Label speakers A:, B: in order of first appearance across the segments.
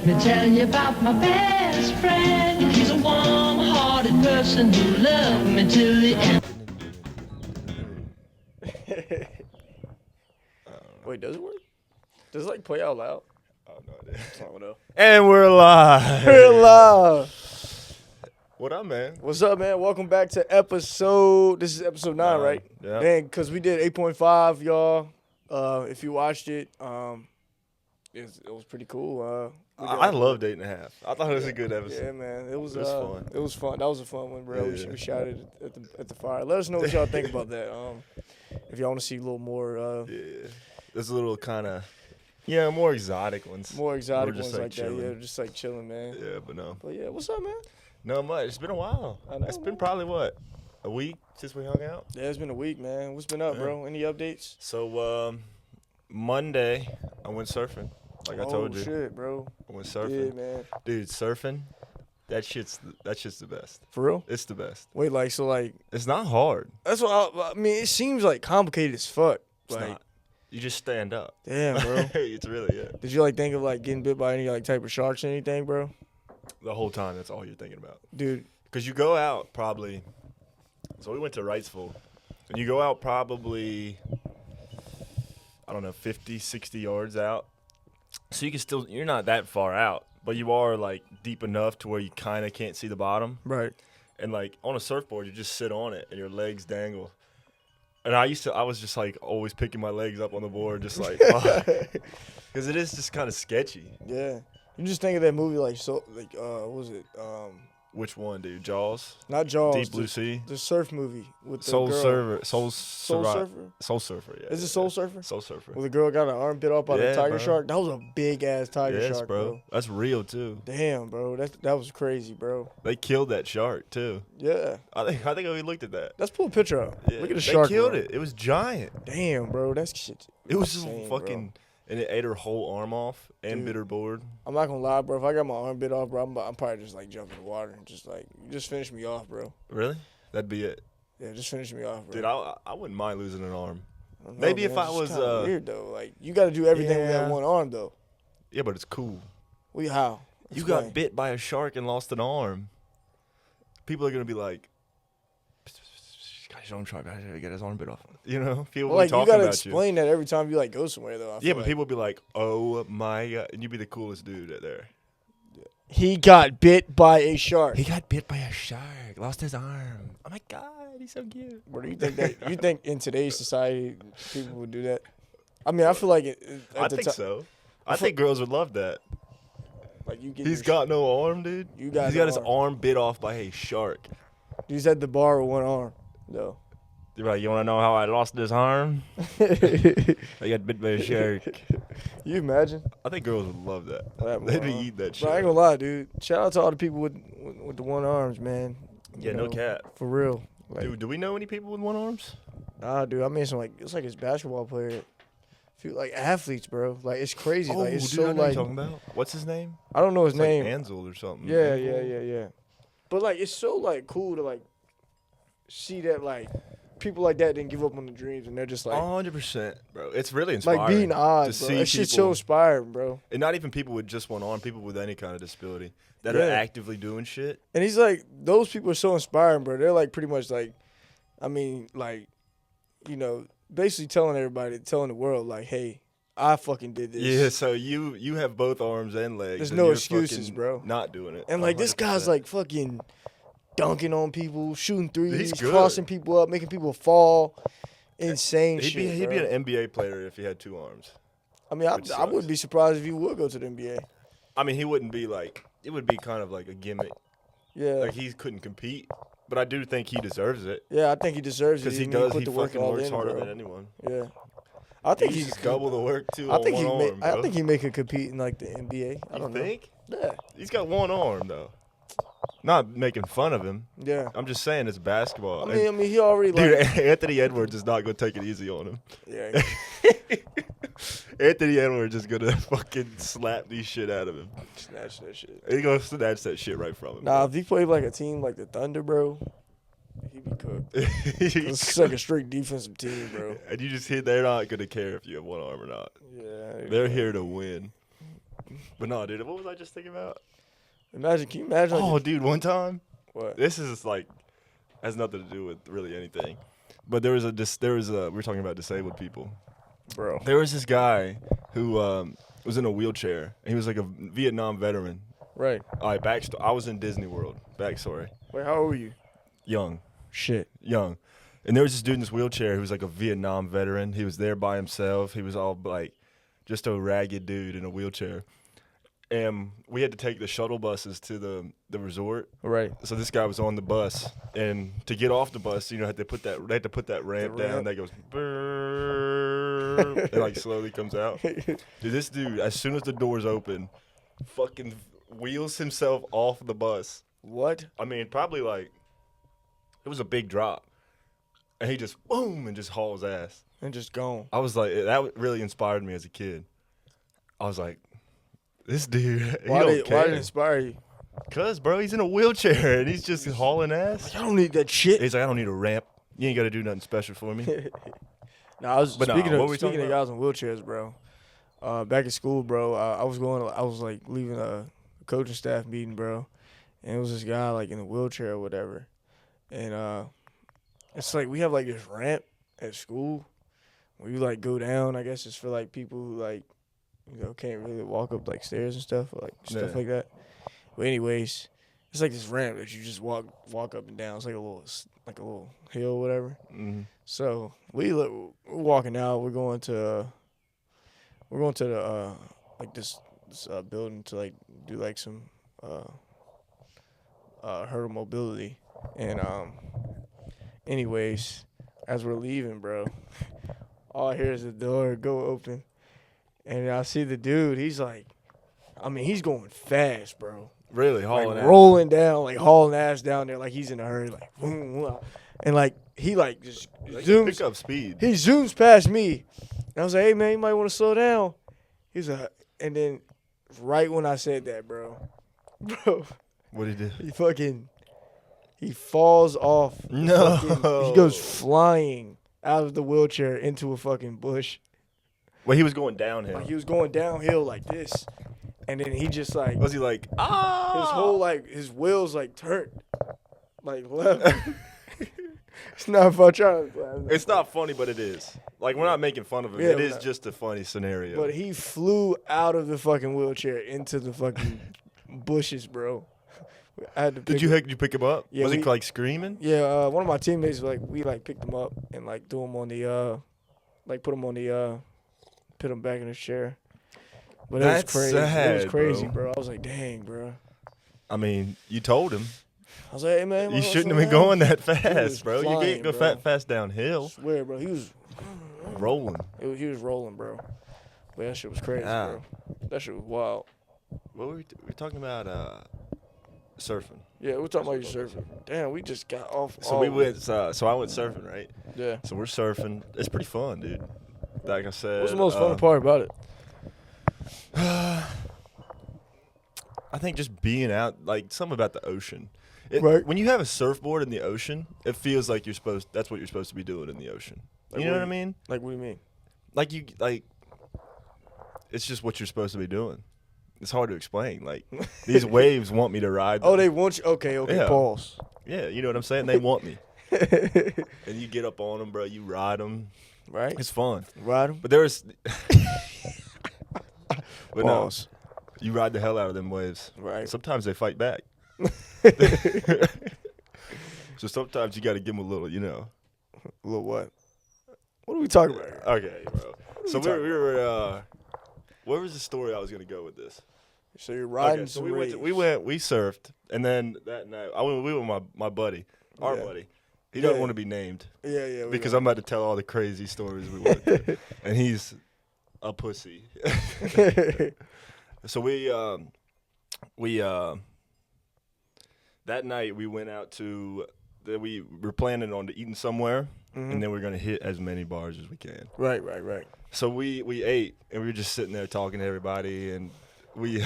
A: Let me tell you about my best friend. He's a warm-hearted person who loved me till the end.
B: Wait, does it work? Does it like play out loud?
C: Oh, no idea.
B: I don't know.
C: And we're live.
B: We're live.
C: What up, man?
B: What's up, man? Welcome back to episode. This is episode 9, right?
C: Yeah.
B: Dang, because we did 8.5, y'all. If you watched it, it was pretty cool.
C: I loved 8.5. I thought it was a good episode.
B: Yeah, man. It was
C: fun.
B: It was fun. That was a fun one, bro.
C: Yeah.
B: We shouted at the fire. Let us know what y'all think about that. If y'all want to see a little more,
C: Yeah. There's a little kind of, more exotic ones.
B: more exotic
C: We're just,
B: ones
C: like,
B: like that.
C: chilling.
B: Yeah, just like chilling, man.
C: Yeah, but no.
B: But yeah, what's up, man?
C: Not much. It's been a while.
B: I know,
C: It's been
B: man.
C: probably, what, a week since we hung out?
B: Yeah, it's been a week, man. What's been up, bro? Any updates?
C: So, Monday, I went surfing. Like I told you.
B: Oh, shit, bro.
C: I went
B: Yeah,
C: surfing.
B: man.
C: Dude, surfing, that shit's the best.
B: For real?
C: It's the best.
B: Wait, like,
C: It's not hard.
B: that's what I mean, it seems like complicated as fuck.
C: It's
B: Like,
C: not. You just stand up.
B: damn, bro.
C: It's really it.
B: Did you, like, think of, like, getting bit by any, like, type of sharks or anything, bro?
C: The whole time, that's all you're thinking about.
B: Dude,
C: Because you go out probably, so we went to Wrightsville, and you go out probably, I don't know, 50, 60 yards out. So you can still, you're not that far out, but you are like deep enough to where you kind of can't see the bottom.
B: right.
C: And like on a surfboard, you just sit on it and your legs dangle. And I was just like always picking my legs up on the board, just like, because it is just kind of sketchy.
B: Yeah. You just think of that movie, like, what was it?
C: Which one, dude? Jaws?
B: Not Jaws.
C: Deep Blue Sea?
B: The surf movie with the
C: Soul
B: girl.
C: Surfer.
B: Soul Surfer?
C: Soul Surfer, yeah.
B: Is it Soul Surfer?
C: Soul Surfer.
B: Where the girl got her arm bit off by the
C: Yeah,
B: tiger
C: bro.
B: shark? That was a big-ass tiger
C: Yes,
B: shark,
C: bro. That's real, too.
B: Damn, bro. That was crazy, bro.
C: They killed that shark, too.
B: Yeah.
C: I think we looked at that.
B: Let's pull a picture up.
C: Yeah,
B: Look at the shark.
C: They killed
B: bro.
C: it. It was giant.
B: Damn, bro. That's shit.
C: It was just
B: insane,
C: fucking, and it ate her whole arm off and
B: Dude.
C: bit her board.
B: I'm not gonna lie, bro. If I got my arm bit off, bro, I'm probably just like jumping in the water and just like just finish me off, bro.
C: Really? That'd be it.
B: Yeah, just finish me off, bro.
C: Dude, I wouldn't mind losing an arm.
B: I don't know,
C: maybe
B: man.
C: if I
B: It's
C: was,
B: kinda weird though. Like you got to do everything with that
C: Yeah.
B: one arm though.
C: Yeah, but it's cool.
B: How?
C: You
B: Explain.
C: got bit by a shark and lost an arm. People are going to be like, guys, don't try to get his arm bit off. You know? People
B: Well,
C: will
B: like
C: be
B: you
C: talking
B: gotta
C: about
B: explain that every time you like go somewhere though. I
C: Yeah,
B: feel
C: but
B: like.
C: people will be like, oh my God. And you'd be the coolest dude out there.
B: He got bit by a shark.
C: He got bit by a shark, lost his arm. Oh my God, he's so cute.
B: Where do you think that? You think in today's society people would do that? I mean, I feel like
C: I think so. I think girls would love that.
B: Like you get.
C: He's got no arm, dude.
B: You got
C: He's
B: no
C: got his
B: arm.
C: arm bit off by a shark.
B: He's at the bar with one arm. No.
C: You're like, you want to know how I lost this arm? I got bit by a shark.
B: You imagine?
C: I think girls would love that.
B: That
C: They'd be
B: one arm.
C: eating that shit.
B: Bro, I ain't gonna lie, dude. Shout out to all the people with the one arms, man.
C: Yeah,
B: You
C: no
B: know,
C: cap.
B: For real. Like,
C: Dude, do we know any people with one arms?
B: nah, dude. I mean, some like it's like his basketball player. Few like athletes, bro. Like it's crazy. like it's
C: dude,
B: so
C: I know what
B: like
C: you're talking about. What's his name?
B: I don't know his
C: It's
B: name.
C: like Ansel or something.
B: Yeah.
C: Ansel?
B: Yeah. But like it's so like cool to like see that like people like that didn't give up on the dreams and they're just like
C: 100%, bro. It's really inspiring.
B: like beating odds,
C: to
B: bro.
C: see
B: That shit's so
C: people-
B: inspiring, bro.
C: And not even people with just one arm, people with any kind of disability that
B: Yeah.
C: are actively doing shit.
B: And he's like, those people are so inspiring, bro. They're like pretty much like, I mean, like, you know, basically telling everybody, telling the world, like, hey, I fucking did this.
C: Yeah, so you have both arms and legs.
B: There's
C: and
B: no
C: you're
B: excuses,
C: fucking
B: bro.
C: Not doing it.
B: And like this guy's
C: 100%.
B: like fucking dunking on people, shooting threes,
C: He's good.
B: crossing people up, making people fall. Insane
C: he'd
B: shit.
C: be
B: bro.
C: an NBA player if he had two arms.
B: I mean,
C: which
B: I
C: sucks.
B: wouldn't be surprised if he would go to the NBA.
C: I mean, he wouldn't be like, it would be kind of like a gimmick.
B: Yeah.
C: Like he couldn't compete, but I do think he deserves it
B: Yeah, I think he deserves it.
C: because he
B: I mean,
C: does.
B: put
C: He
B: the work
C: fucking
B: all
C: works
B: in,
C: harder
B: bro.
C: than anyone.
B: Yeah. I think
C: He's double the work too.
B: I
C: on
B: think
C: one
B: he
C: arm,
B: I
C: bro.
B: think he could compete in like the NBA. I
C: You
B: don't
C: think?
B: know. Yeah.
C: He's got one arm though. Not making fun of him.
B: Yeah.
C: I'm just saying it's basketball.
B: I mean, he already
C: dude,
B: like.
C: Anthony Edwards is not gonna take it easy on him.
B: Yeah.
C: Anthony Edwards is gonna fucking slap the shit out of him.
B: Snatch that shit.
C: He gonna snatch that shit right from him.
B: Nah, if he played like a team like the Thunder, bro, he'd be cooked. It's like a straight defensive team, bro.
C: And you just hear they're not gonna care if you have one arm or not.
B: Yeah.
C: They're here to win. But no, dude, what was I just thinking about?
B: Imagine, can you imagine? Like,
C: Oh, dude, one time.
B: what?
C: This is like has nothing to do with really anything. But we were talking about disabled people.
B: Bro.
C: There was this guy who was in a wheelchair. And he was like a Vietnam veteran.
B: Right.
C: All right, backstory. I was in Disney World. Backstory.
B: Wait, how old were you?
C: Young.
B: Young.
C: And there was this dude in this wheelchair who was like a Vietnam veteran. He was there by himself. He was all like just a ragged dude in a wheelchair. And we had to take the shuttle buses to the resort.
B: Right.
C: So this guy was on the bus, and to get off the bus, they had to put that ramp down that goes brrrr, and like slowly comes out. Dude, this dude, as soon as the doors open, fucking wheels himself off the bus.
B: What?
C: I mean, probably like it was a big drop, and he just boom and just hauls ass.
B: And just gone.
C: I was like, that really inspired me as a kid. I was like, this dude,
B: Why did
C: care.
B: it inspire you?
C: Cause, bro, he's in a wheelchair and he's just hauling ass.
B: I don't need that shit.
C: He's like, I don't need a ramp. You ain't got to do nothing special for me.
B: I was speaking of
C: talking
B: guys in wheelchairs, bro. Back at school, bro, I was like leaving a coaching staff meeting, bro, and it was this guy like in a wheelchair or whatever, and it's like we have like this ramp at school where you like go down. I guess it's for like people who like can't really walk up like stairs and stuff or like stuff like that. But anyways, it's like this ramp that you just walk up and down. It's like a little hill or whatever.
C: Mm-hmm.
B: So we're walking out. We're going to the like this building to like do like some hurdle mobility. And anyways, as we're leaving, bro, all I hear is the door go open, and I see the dude. He's like, he's going fast, bro.
C: Really hauling
B: like
C: ass.
B: rolling down, like hauling ass down there, like he's in a hurry, like boom, and like he like just zooms.
C: Pick up speed.
B: He zooms past me, and I was like, "Hey man, you might want to slow down." He's like, and then right when I said that, bro,
C: What did he do?
B: He falls off.
C: No.
B: He goes flying out of the wheelchair into a fucking bush.
C: Well, he was going downhill.
B: Like he was going downhill like this. And then he just like
C: Was he like, ah?
B: his whole like his wheels like turned like left. It's not fun trying to.
C: It's not funny, but it is. Like, we're not making fun of him.
B: Yeah,
C: it is just a funny scenario.
B: But he flew out of the fucking wheelchair into the fucking bushes, bro. I had to
C: Did you pick him up?
B: Yeah,
C: Was he like screaming?
B: Yeah, one of my teammates we picked him up and like threw him on the put him on the put him back in his chair. But
C: That's
B: it was crazy.
C: sad,
B: It was crazy,
C: bro.
B: bro. I was like, dang, bro.
C: I mean, you told him.
B: I was like, hey man,
C: You shouldn't have been going that fast, bro.
B: flying,
C: You can't go
B: bro.
C: fast downhill.
B: I swear, bro. He was
C: Rolling.
B: he was rolling, bro. But that shit was crazy,
C: Ah.
B: bro. That shit was wild.
C: What were we talking about? Surfing.
B: Yeah, we're talking about you surfing. Damn, we just got off.
C: So we went. So I went surfing, right?
B: Yeah.
C: So we're surfing. It's pretty fun, dude. Like I said.
B: What's the most fun part about it?
C: I think just being out, like something about the ocean.
B: Right.
C: When you have a surfboard in the ocean, it feels like that's what you're supposed to be doing in the ocean.
B: Like
C: You know what I mean?
B: Like, what do you mean?
C: It's just what you're supposed to be doing. It's hard to explain. Like, these waves want me to ride them.
B: Oh, they want you? Okay,
C: Yeah.
B: pause.
C: Yeah, you know what I'm saying? They want me. And you get up on them, bro. You ride them.
B: Right?
C: It's fun.
B: Ride them?
C: But there's... But no,
B: Pause.
C: you ride the hell out of them waves.
B: Right.
C: Sometimes they fight back. So sometimes you got to give them a little,
B: A little what? What are we talking about here?
C: Okay, bro. So we were where was the story I was going to go with this?
B: So you're riding
C: Okay, so
B: some
C: we surfed, and then that night we were with my buddy, our
B: Yeah.
C: buddy. He doesn't
B: Yeah.
C: want to be named
B: Yeah.
C: because I'm about to tell all the crazy stories we went through, and he's a pussy. So we that night we went out to we were planning on eating somewhere, and then we're gonna hit as many bars as we can.
B: Right.
C: So we ate, and we were just sitting there talking to everybody, and we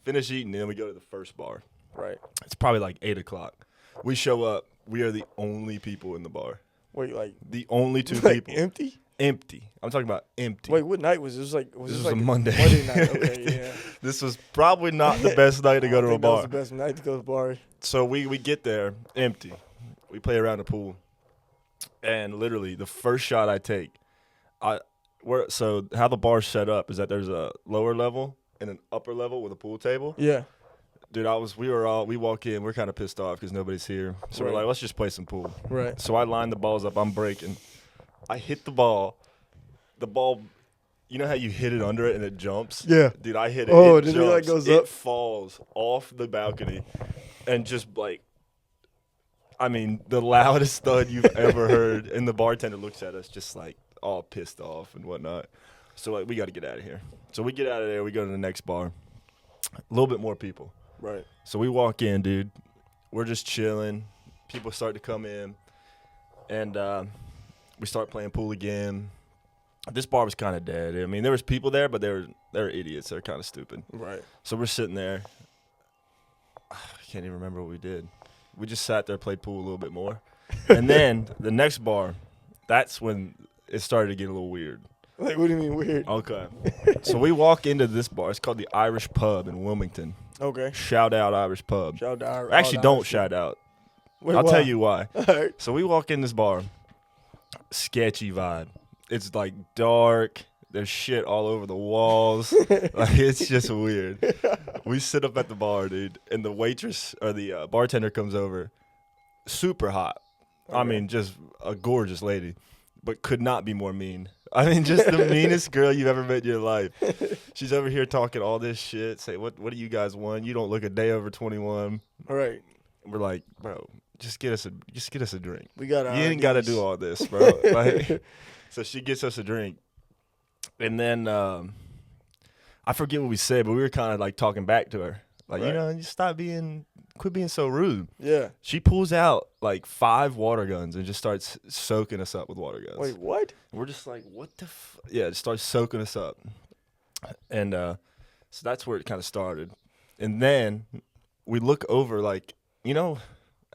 C: finish eating, and then we go to the first bar.
B: Right.
C: It's probably like 8:00. We show up. We are the only people in the bar.
B: Wait, like
C: The only two
B: like
C: people.
B: empty?
C: empty. I'm talking about empty.
B: Wait, what night was this?
C: this
B: this
C: was
B: like
C: a Monday.
B: Monday night. Okay, yeah.
C: This was probably not the best night to go to a
B: That was
C: bar.
B: the best night to go to the bar.
C: So we get there empty. We play around the pool, and literally the first shot I take, so how the bar's set up is that there's a lower level and an upper level with a pool table.
B: Yeah.
C: Dude, we walk in, we're kind of pissed off because nobody's here. So we're
B: Right.
C: like, let's just play some pool.
B: Right.
C: So I line the balls up. I'm breaking. I hit the ball. The ball, you know how you hit it under it and it jumps?
B: Yeah.
C: Dude, I hit it.
B: Oh,
C: it
B: did it,
C: jumps.
B: like, goes
C: it
B: up?
C: falls off the balcony and just like, I mean, the loudest thud you've ever heard. And the bartender looks at us just like all pissed off and whatnot. So like, we got to get out of here. So we get out of there. We go to the next bar. A little bit more people.
B: Right.
C: So we walk in, dude. We're just chilling. People start to come in. And we start playing pool again. This bar was kind of dead. I mean, there was people there, but they were idiots. They're kind of stupid.
B: Right.
C: So we're sitting there. I can't even remember what we did. We just sat there, played pool a little bit more. And then the next bar, that's when it started to get a little weird.
B: Like, what do you mean weird?
C: Okay. So we walk into this bar. It's called the Irish Pub in Wilmington.
B: Okay.
C: Shout out Irish Pub.
B: Shout out.
C: Actually, don't shout out.
B: Wait,
C: I'll
B: why?
C: tell you why.
B: All right.
C: So we walk in this bar. Sketchy vibe. It's like dark. There's shit all over the walls. Like, it's just weird. We sit up at the bar, dude, and the waitress or the bartender comes over. Super hot. I
B: Okay.
C: mean, just a gorgeous lady, but could not be more mean. I mean, just the meanest girl you've ever met in your life. She's over here talking all this shit. Say, what do you guys want? You don't look a day over 21.
B: All right.
C: We're like, bro, just get us a drink.
B: We got.
C: You ain't got to do all this, bro. Like, so she gets us a drink, and then I forget what we said, but we were kind of like talking back to her, like,
B: Right.
C: you know, quit being so rude.
B: Yeah.
C: She pulls out like 5 water guns and just starts soaking us up with water guns.
B: Wait, what?
C: We're just like, what the yeah, it starts soaking us up. And so that's where it kind of started. And then we look over, like, you know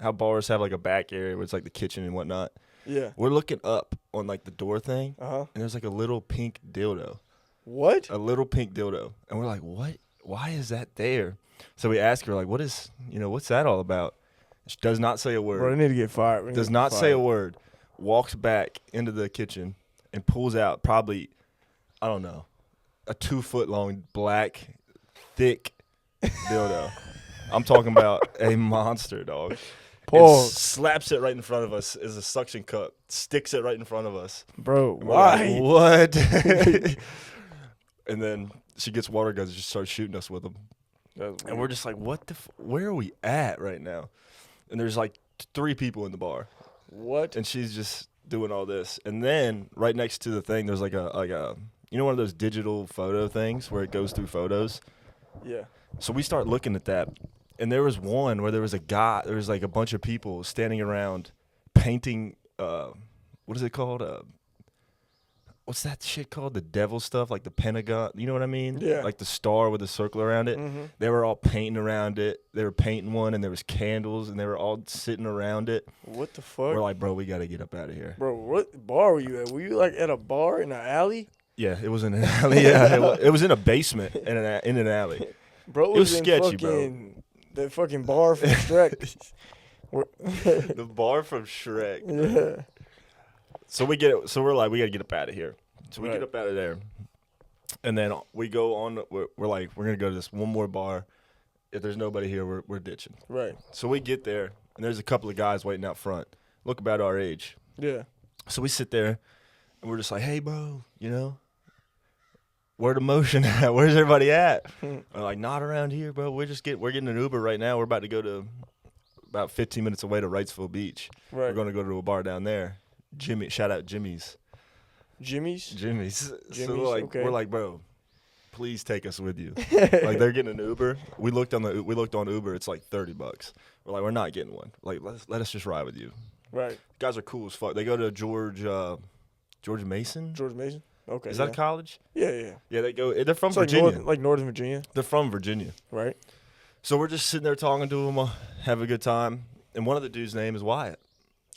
C: how bars have like a back area where it's like the kitchen and whatnot?
B: Yeah.
C: We're looking up on like the door thing,
B: Uh huh.
C: and there's like a little pink dildo.
B: What?
C: A little pink dildo. And we're like, what? Why is that there? So we ask her, like, what's that all about? She does not say a word.
B: Bro, they need to get fired.
C: Does not say a word. Walks back into the kitchen and pulls out probably, I don't know, a 2-foot long black, thick dildo. I'm talking about a monster, dog. And
B: Pause.
C: slaps it right in front of us as a suction cup. Sticks it right in front of us.
B: Bro,
C: And we're like,
B: why?
C: what? And then she gets water guns and just starts shooting us with them. And we're just like, what the where are we at right now? And there's like 3 people in the bar.
B: What?
C: And she's just doing all this. And then right next to the thing, there's like a you know, one of those digital photo things where it goes through photos.
B: Yeah.
C: So we start looking at that, and there was one where there was like a bunch of people standing around painting. What is it called? What's that shit called? The devil stuff, like the Pentagon. You know what I mean?
B: Yeah.
C: Like the star with a circle around it.
B: Mhm.
C: They were all painting around it. They were painting one, and there was candles, and they were all sitting around it.
B: What the fuck?
C: We're like, bro, we got to get up out of here.
B: Bro, what bar were you at? Were you like at a bar in an alley?
C: Yeah, it was in an alley. Yeah, it was in a basement in an alley.
B: Bro,
C: It was
B: in
C: sketchy, bro.
B: fucking, that fucking bar from Shrek.
C: The bar from Shrek.
B: Yeah.
C: So we're like, we got to get up out of here. So we
B: Right.
C: get up out of there, and then we go on. We're like, we're gonna go to this one more bar. If there's nobody here, we're ditching.
B: Right.
C: So we get there, and there's a couple of guys waiting out front. Look about our age.
B: Yeah.
C: So we sit there, and we're just like, hey, bro, you know, where the motion at? Where's everybody at? We're like, not around here, bro. We're getting an Uber right now. We're about to go to about 15 minutes away to Wrightsville Beach.
B: Right.
C: We're gonna go to a bar down there. Shout out Jimmy's.
B: Jimmy's?
C: So
B: Jimmy's, okay.
C: we're like, bro, please take us with you. Like, they're getting an Uber. We looked on Uber. It's like $30. We're like, we're not getting one. Like, let us just ride with you.
B: Right.
C: Guys are cool as fuck. They go to George Mason.
B: George Mason? Okay.
C: Is that a college?
B: Yeah, yeah.
C: Yeah, they go. They're from
B: It's like
C: Virginia.
B: Northern Virginia,
C: They're from Virginia.
B: right?
C: So we're just sitting there talking to them, have a good time. And one of the dudes' name is Wyatt.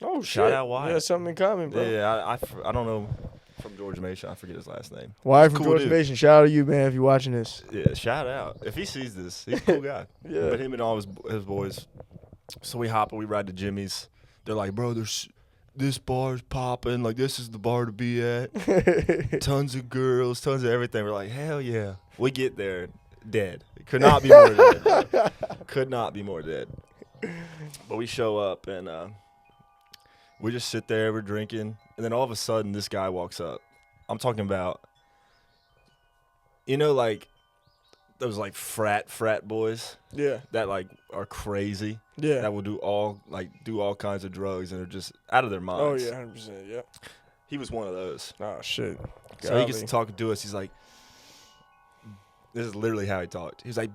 B: Oh, shit.
C: Shout out Wyatt.
B: Yeah, something in common, bro.
C: Yeah, I don't know. from George Mason. I forget his last name.
B: Why from
C: cool
B: George
C: dude.
B: Mason? Shout out to you, man, if you're watching this.
C: Yeah, shout out. If he sees this, he's a cool guy.
B: Yeah.
C: But him and all his boys. So we hop and we ride to Jimmy's. They're like, bro, this bar's popping. Like, this is the bar to be at. Tons of girls, tons of everything. We're like, hell yeah. We get there, dead. Could not be more dead. Bro. Could not be more dead. But we show up and we just sit there, we're drinking, and then all of a sudden this guy walks up. I'm talking about, like those like frat boys.
B: Yeah.
C: That like are crazy.
B: Yeah.
C: That will do all kinds of drugs and are just out of their minds.
B: Oh yeah, 100%. Yeah.
C: He was one of those.
B: Oh shit.
C: So he gets to talking to us. He's like, this is literally how he talked. He was like,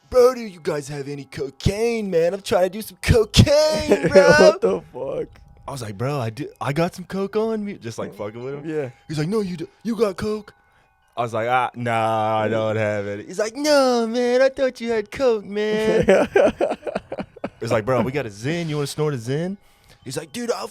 C: bro, do you guys have any cocaine, man? I'm trying to do some cocaine, bro.
B: What the fuck?
C: I was like, bro, I got some coke on me. Just like fucking with him.
B: Yeah.
C: He's like, no, you got coke? I was like, nah, I don't have it. He's like, no, man, I thought you had coke, man. It's like, bro, we got a Zen. You want to snort a Zen? He's like, dude, I'll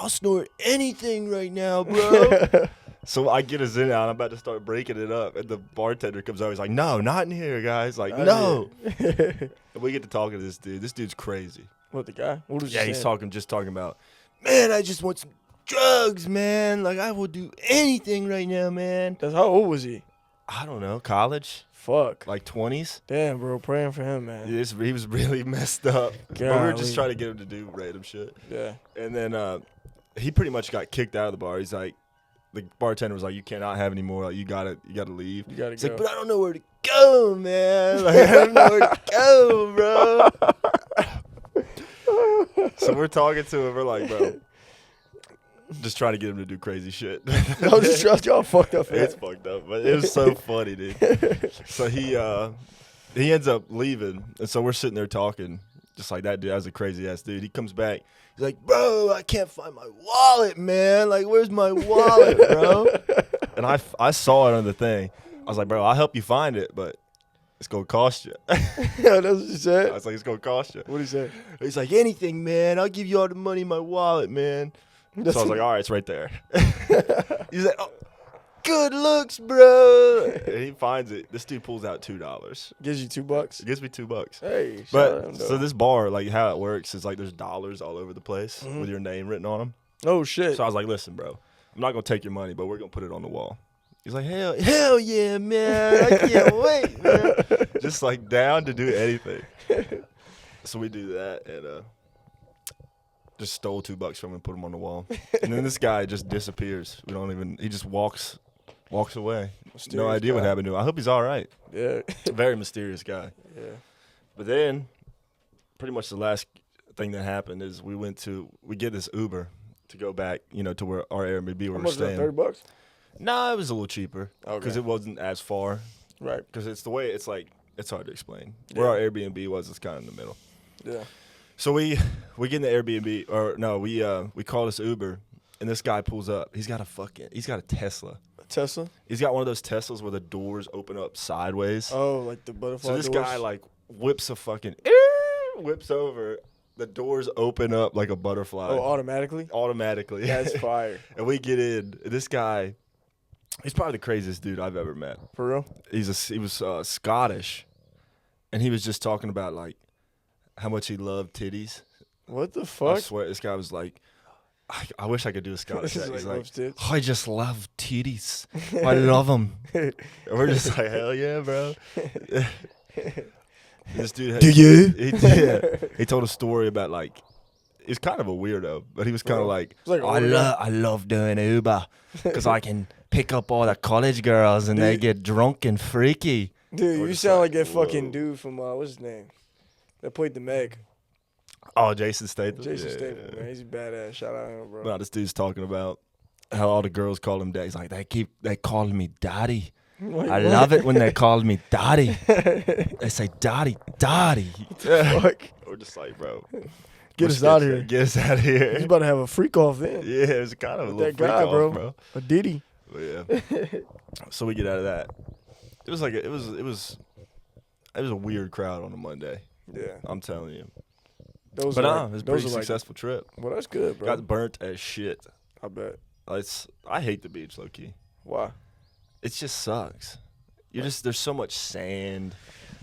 C: snort anything right now, bro. So I get a Zen out. I'm about to start breaking it up. And the bartender comes over. He's like, no, not in here, guys. Like, no. And we get to talking to this dude. This dude's crazy.
B: What, the guy? What was
C: Yeah,
B: he
C: he's
B: saying?
C: talking about, man, I just want some drugs, man. Like, I will do anything right now, man.
B: That's how old was he?
C: I don't know. College?
B: Fuck.
C: Like 20s?
B: Damn, bro. Praying for him, man.
C: He was really messed up. But we were just trying to get him to do random shit.
B: Yeah.
C: And then he pretty much got kicked out of the bar. He's like, the bartender was like, you cannot have any more. Like, you gotta leave.
B: You gotta
C: He's
B: go.
C: like, but I don't know where to go, man. Like, I don't know where to go, bro. So we're talking to him. We're like, bro, just trying to get him to do crazy shit.
B: I'm just trying. Y'all fucked up.
C: It's fucked up, but it was so funny, dude. So he ends up leaving, and so we're sitting there talking, just like that dude. That was a crazy ass dude. He comes back. He's like, bro, I can't find my wallet, man. Like, where's my wallet, bro? And I saw it on the thing. I was like, bro, I'll help you find it, but it's gonna cost you.
B: Yeah, that's what he said.
C: I was like, it's gonna cost you.
B: What he say?
C: He's like, anything, man. I'll give you all the money in my wallet, man. So I was like, all right, it's right there. He's like, oh, good looks, bro. And he finds it. This dude pulls out $2.
B: Gives you $2.
C: It gives me $2.
B: Hey, shout out
C: But
B: him,
C: so
B: though.
C: this bar, like how it works is like there's dollars all over the place
B: Mm-hmm.
C: with your name written on them.
B: Oh shit.
C: So I was like, listen, bro, I'm not gonna take your money, but we're gonna put it on the wall. He's like, hell yeah, man. I can't wait, man. Just like down to do anything. So we do that and just stole $2 from him and put him on the wall. And then this guy just disappears. He just walks away.
B: Mysterious
C: No idea what
B: guy.
C: happened to him. I hope he's all right.
B: Yeah.
C: Very mysterious guy.
B: Yeah.
C: But then, pretty much the last thing that happened is we get this Uber to go back, to where our Airbnb we
B: How
C: were
B: much is that?
C: staying.
B: $30?
C: No, it was a little cheaper because
B: Okay.
C: it wasn't as far.
B: Right.
C: Because it's the way it's like it's hard to explain.
B: Yeah.
C: Where our Airbnb was, it's kind of in the middle.
B: Yeah.
C: So we get in the Airbnb, or no, we call this Uber, and this guy pulls up. He's got a Tesla.
B: A Tesla?
C: He's got one of those Teslas where the doors open up sideways.
B: Oh, like the butterfly
C: So this
B: doors?
C: guy like whips over. The doors open up like a butterfly.
B: Oh, automatically?
C: Automatically.
B: That's fire.
C: And we get in. This guy, he's probably the craziest dude I've ever met.
B: For real?
C: He was Scottish, and he was just talking about like how much he loved titties.
B: What the
C: I
B: fuck?
C: swear, this guy was like, I wish I could do a Scottish
B: He's
C: accent. He's
B: like,
C: like,
B: loves tits.
C: I just love titties. I love them. And we're just like, hell yeah, bro. This dude.
B: Do you?
C: He told a story about like, he's kind of a weirdo, but he was kind of like,
B: It's like
C: I love doing Uber because I can pick up all the college girls and they
B: Dude.
C: get drunk and freaky.
B: Dude,
C: We're
B: you
C: just
B: sound
C: like,
B: like that fucking
C: whoa.
B: dude from, what's his name? That played the Meg.
C: Oh, Jason Statham.
B: Jason
C: Yeah.
B: Statham, man. He's a badass. Shout out to him, bro.
C: No, this dude's talking about how all the girls call him daddy. He's like, they call me daddy.
B: Wait,
C: I
B: what?
C: love it when they call me daddy. They say daddy.
B: Fuck.
C: We're just like, bro.
B: Get us out of here.
C: Get us out of
B: He's
C: here.
B: about to have a freak off then.
C: Yeah, it was kind of a
B: With
C: little
B: that
C: freak
B: guy,
C: off,
B: bro. A Diddy.
C: But yeah. So we get out of that. It was like it was a weird crowd on a Monday.
B: Yeah.
C: I'm telling you.
B: Those
C: But
B: are
C: it was a
B: those
C: pretty
B: are
C: successful trip.
B: Well, that's good, bro.
C: Got burnt as shit.
B: I bet.
C: I hate the beach, low key.
B: Why?
C: It just sucks. There's so much sand,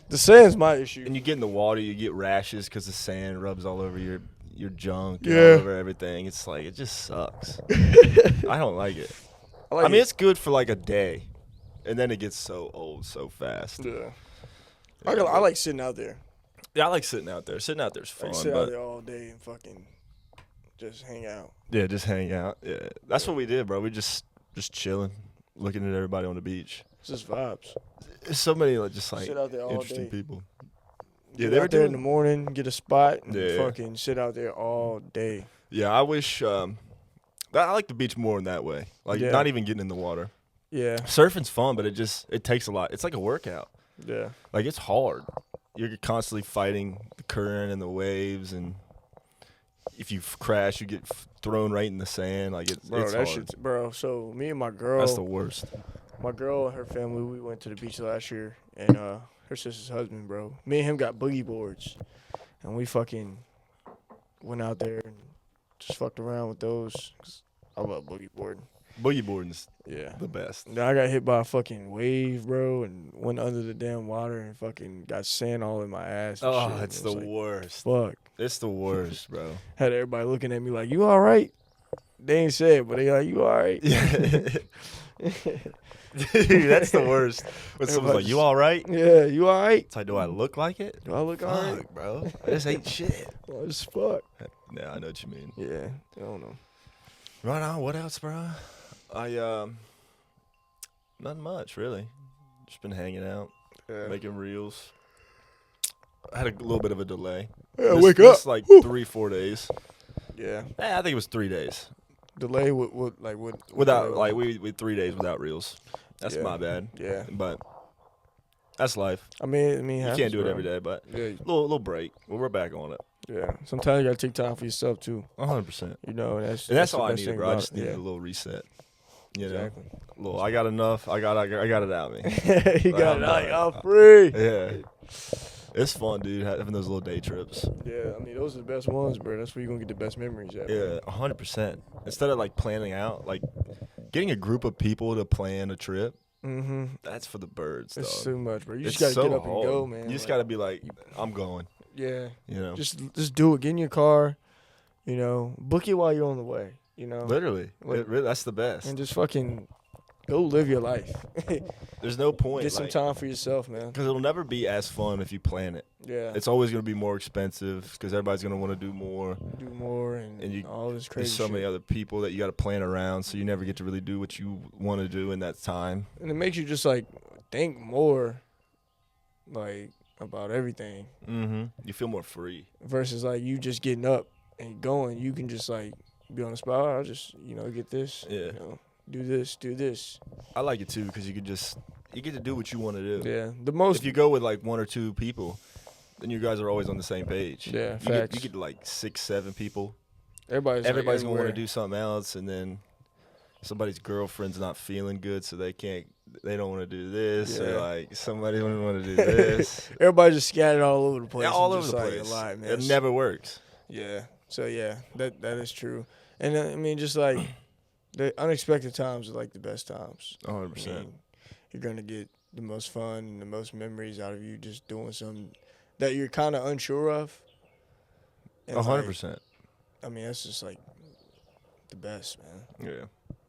B: The sand's my issue.
C: and you get in the water, you get rashes because the sand rubs all over your junk, and
B: Yeah.
C: all over everything. It's like it just sucks. I don't like it. I mean, it's good for like a day, and then it gets so old so fast.
B: Yeah. I like sitting out there.
C: Yeah, I like sitting out there. Sitting out there's
B: I
C: fun,
B: can sit
C: but
B: out there all day and fucking just hang out.
C: yeah, just hang out. Yeah, that's what we did, bro. We just chilling, looking at everybody on the beach.
B: It's just vibes.
C: There's so many just like
B: Sit out there all
C: interesting
B: day.
C: people.
B: Get
C: they
B: out
C: were
B: there in
C: doing-
B: the morning, get a spot, and
C: Yeah.
B: fucking sit out there all day.
C: Yeah, I wish. I like the beach more in that way. Like
B: Yeah.
C: not even getting in the water.
B: Yeah,
C: Surfing's fun, but it takes a lot. It's like a workout.
B: yeah.
C: Like it's hard. You're constantly fighting the current and the waves, and if you crash, you get thrown right in the sand. Like it's
B: Bro,
C: it's
B: that
C: hard.
B: shit's, bro. So me and my girl,
C: That's the worst.
B: my girl and her family, we went to the beach last year, and her sister's husband, bro. Me and him got boogie boards, and we fucking went out there and just fucked around with those. 'Cause I love boogie boarding.
C: Boogie boarding's
B: Yeah.
C: the best.
B: Then I got hit by a fucking wave, bro, and went under the damn water and fucking got sand all in my ass. And
C: Oh,
B: shit.
C: it's
B: It
C: the
B: was like,
C: worst.
B: fuck.
C: It's the worst, bro.
B: Had everybody looking at me like, "You all right?" They ain't say it, but they like, "You all right?"
C: Dude, that's the worst. When someone's like, "You all right?"
B: Yeah, you all right?
C: It's like, do I look like it?
B: Do I look all right?
C: Fuck, bro. I just ain't shit.
B: Well, it's fuck.
C: Yeah, I know what you mean.
B: Yeah, I don't know.
C: Right on. What else, bro? Not much really. Just been hanging out,
B: Yeah,
C: making reels. I had a little bit of a delay.
B: yeah
C: This-
B: wake
C: this
B: up.
C: like
B: Woo.
C: 3-4 days.
B: Yeah,
C: I think it was 3 days.
B: delay with like what?
C: Without like we 3 days without reels. That's
B: Yeah.
C: my bad.
B: Yeah,
C: But that's life.
B: I mean,
C: You
B: happens,
C: can't do it
B: bro.
C: every day, but
B: Yeah,
C: little break. Well, we're back on it.
B: yeah. Sometimes you gotta take time for yourself too.
C: 100%.
B: You know, and
C: And that's
B: the
C: all I
B: best
C: needed,
B: thing
C: bro. I
B: about
C: just
B: it.
C: needed
B: Yeah.
C: a little reset. You know,
B: Exactly.
C: little. I got enough. I got it out of me.
B: You got it
C: I'm
B: like,
C: done.
B: I'm free.
C: Yeah, it's fun, dude. Having those little day trips.
B: Yeah, I mean, those are the best ones, bro. That's where you're gonna get the best memories at. bro.
C: Yeah, 100%. Instead of like planning out, like getting a group of people to plan a trip,
B: Mm-hmm.
C: that's for the birds, dog.
B: It's too much, bro. You
C: It's
B: just gotta
C: so
B: get up
C: hard.
B: and go, man.
C: You just
B: Like,
C: gotta be like, I'm going.
B: yeah.
C: You know,
B: Just do it. Get in your car. You know, book it while you're on the way. You know,
C: literally.
B: Like-
C: That's the best.
B: and just fucking go live your life.
C: There's no point.
B: Get some time for yourself, man.
C: Because it'll never be as fun if you plan it.
B: Yeah,
C: It's always going to be more expensive because everybody's going to want to do more.
B: do more and
C: you-
B: all this crazy
C: There's so
B: shit.
C: many other people that you got to plan around, so you never get to really do what you want to do in that time.
B: And it makes you just like think more, like about everything
C: Mm-hmm. You feel more free.
B: versus like you just getting up and going. You can just like be on the spot. I'll just get this.
C: Yeah.
B: Do this. Do this.
C: I like it too because you get to do what you want to do.
B: Yeah. The most.
C: If you go with like 1 or 2 people, then you guys are always on the same page.
B: Yeah,
C: you
B: facts.
C: get like 6, 7 people.
B: everybody's
C: Everybody's
B: like,
C: gonna want to
B: everywhere.
C: do something else, and then somebody's girlfriend's not feeling good, so they don't want to do this,
B: Yeah.
C: or like somebody don't want to do this.
B: Everybody just scattered all over the place.
C: Yeah, all
B: and
C: over
B: just,
C: the
B: like,
C: place.
B: A lot, man.
C: It never works.
B: Yeah. So yeah, that is true. And I mean, just like the unexpected times are like the best times.
C: 100%.
B: I mean, you're gonna get the most fun and the most memories out of you just doing something that you're kind of unsure of. And, like,
C: 100%.
B: I mean, that's just like the best, man.
C: Yeah.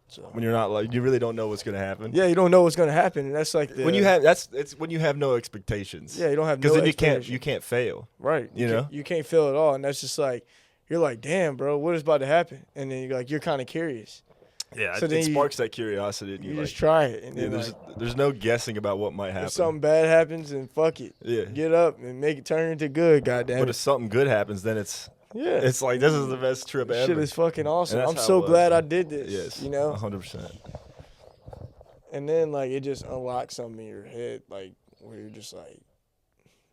B: So
C: When you're not like you really don't know what's gonna happen.
B: yeah, you don't know what's gonna happen, and that's like the,
C: When it's when you have no expectations.
B: yeah, you don't have
C: Because
B: no
C: then you
B: expectation.
C: can't fail.
B: Right.
C: You
B: can't-
C: know?
B: You can't feel it all. And that's just like, you're like, damn, bro, what is about to happen? And then you're kind of curious.
C: Yeah.
B: So
C: it
B: then you-
C: sparks that curiosity. And
B: You
C: you
B: just
C: like,
B: try it. And
C: yeah,
B: then
C: there's no guessing about what might happen.
B: if something bad happens, then fuck it.
C: Yeah.
B: Get up and make it turn into good, goddamn
C: But
B: it.
C: if something good happens, then it's
B: Yeah.
C: like this is the best trip ever.
B: Shit is fucking awesome.
C: And that's
B: I'm
C: how
B: so
C: it was.
B: glad I did this.
C: Yes.
B: You know?
C: 100%.
B: And then, like, it just unlocks something in your head, like, where you're just like,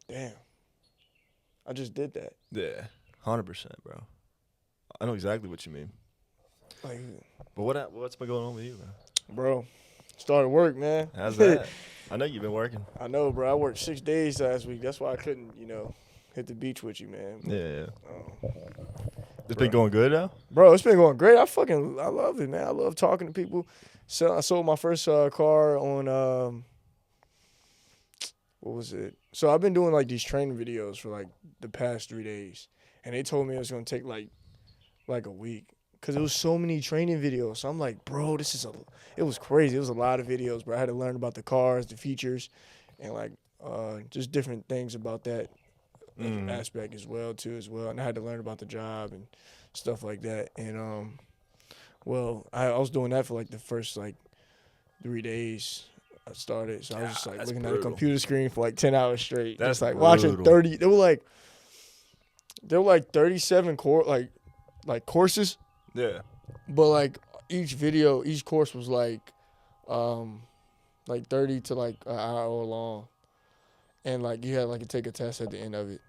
B: damn, I just did that.
C: Yeah. 100%, bro. I know exactly what you mean.
B: Like,
C: But what's been going on with you, bro?
B: bro, started work, man.
C: How's that? I know you've been working.
B: I know, bro. I worked 6 days last week. That's why I couldn't, hit the beach with you, man.
C: Yeah. It's been going good now?
B: Bro, it's been going great. I love it, man. I love talking to people. So I sold my first car on what was it? So I've been doing like these training videos for like the past 3 days, and they told me it was gonna take like a week because it was so many training videos. So I'm like, bro, it was crazy. It was a lot of videos, bro. I had to learn about the cars, the features, and like just different things about that aspect as well. And I had to learn about the job and stuff like that. And well, I was doing that for like the first like 3 days. I started, so I was just like looking at a computer screen for like 10 hours straight.
C: That's
B: just like
C: brutal.
B: watching 30. They were like 37 courses.
C: Yeah.
B: But like each course was like 30 to like an hour long, and like you had like to take a test at the end of it.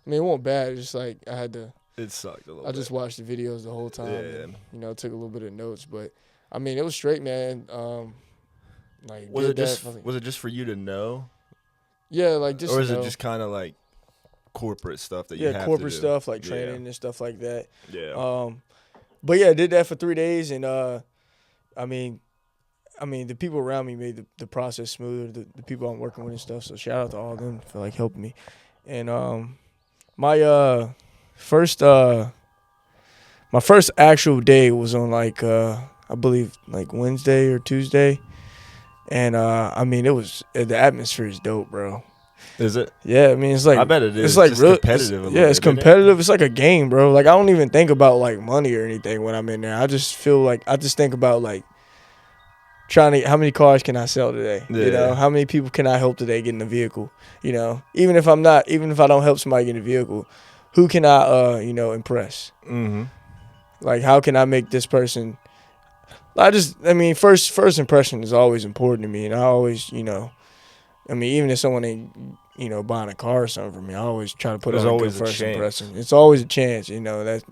B: I mean, it wasn't bad. It's just like I had to.
C: It sucked a little
B: I
C: bit.
B: just watched the videos the whole time.
C: Yeah.
B: And, took a little bit of notes, but I mean, it was straight, man. Like
C: Was it just for you to know?
B: Yeah, like just.
C: Or is it just kind of like corporate stuff that you have to do?
B: Yeah, corporate stuff like training and stuff like that.
C: Yeah.
B: But yeah, I did that for 3 days, and I mean, the people around me made the process smoother. The people I'm working with and stuff. So shout out to all of them for like helping me. And my first actual day was on like I believe like Wednesday or Tuesday, and I mean the atmosphere is dope, bro.
C: Is it?
B: Yeah, I mean it's like
C: I bet it is.
B: It's like
C: just
B: real
C: competitive.
B: It's competitive. It's like a game, bro. Like I don't even think about like money or anything when I'm in there. I just think about like how many cars can I sell today?
C: Yeah.
B: How many people can I help today get in the vehicle? Even if I don't help somebody get in the vehicle, who can I impress?
C: Mm-hmm.
B: Like how can I make this person? First impression is always important to me, and I always even if someone ain't buying a car or something from me, I always try to put on a good first impression. It's always a chance,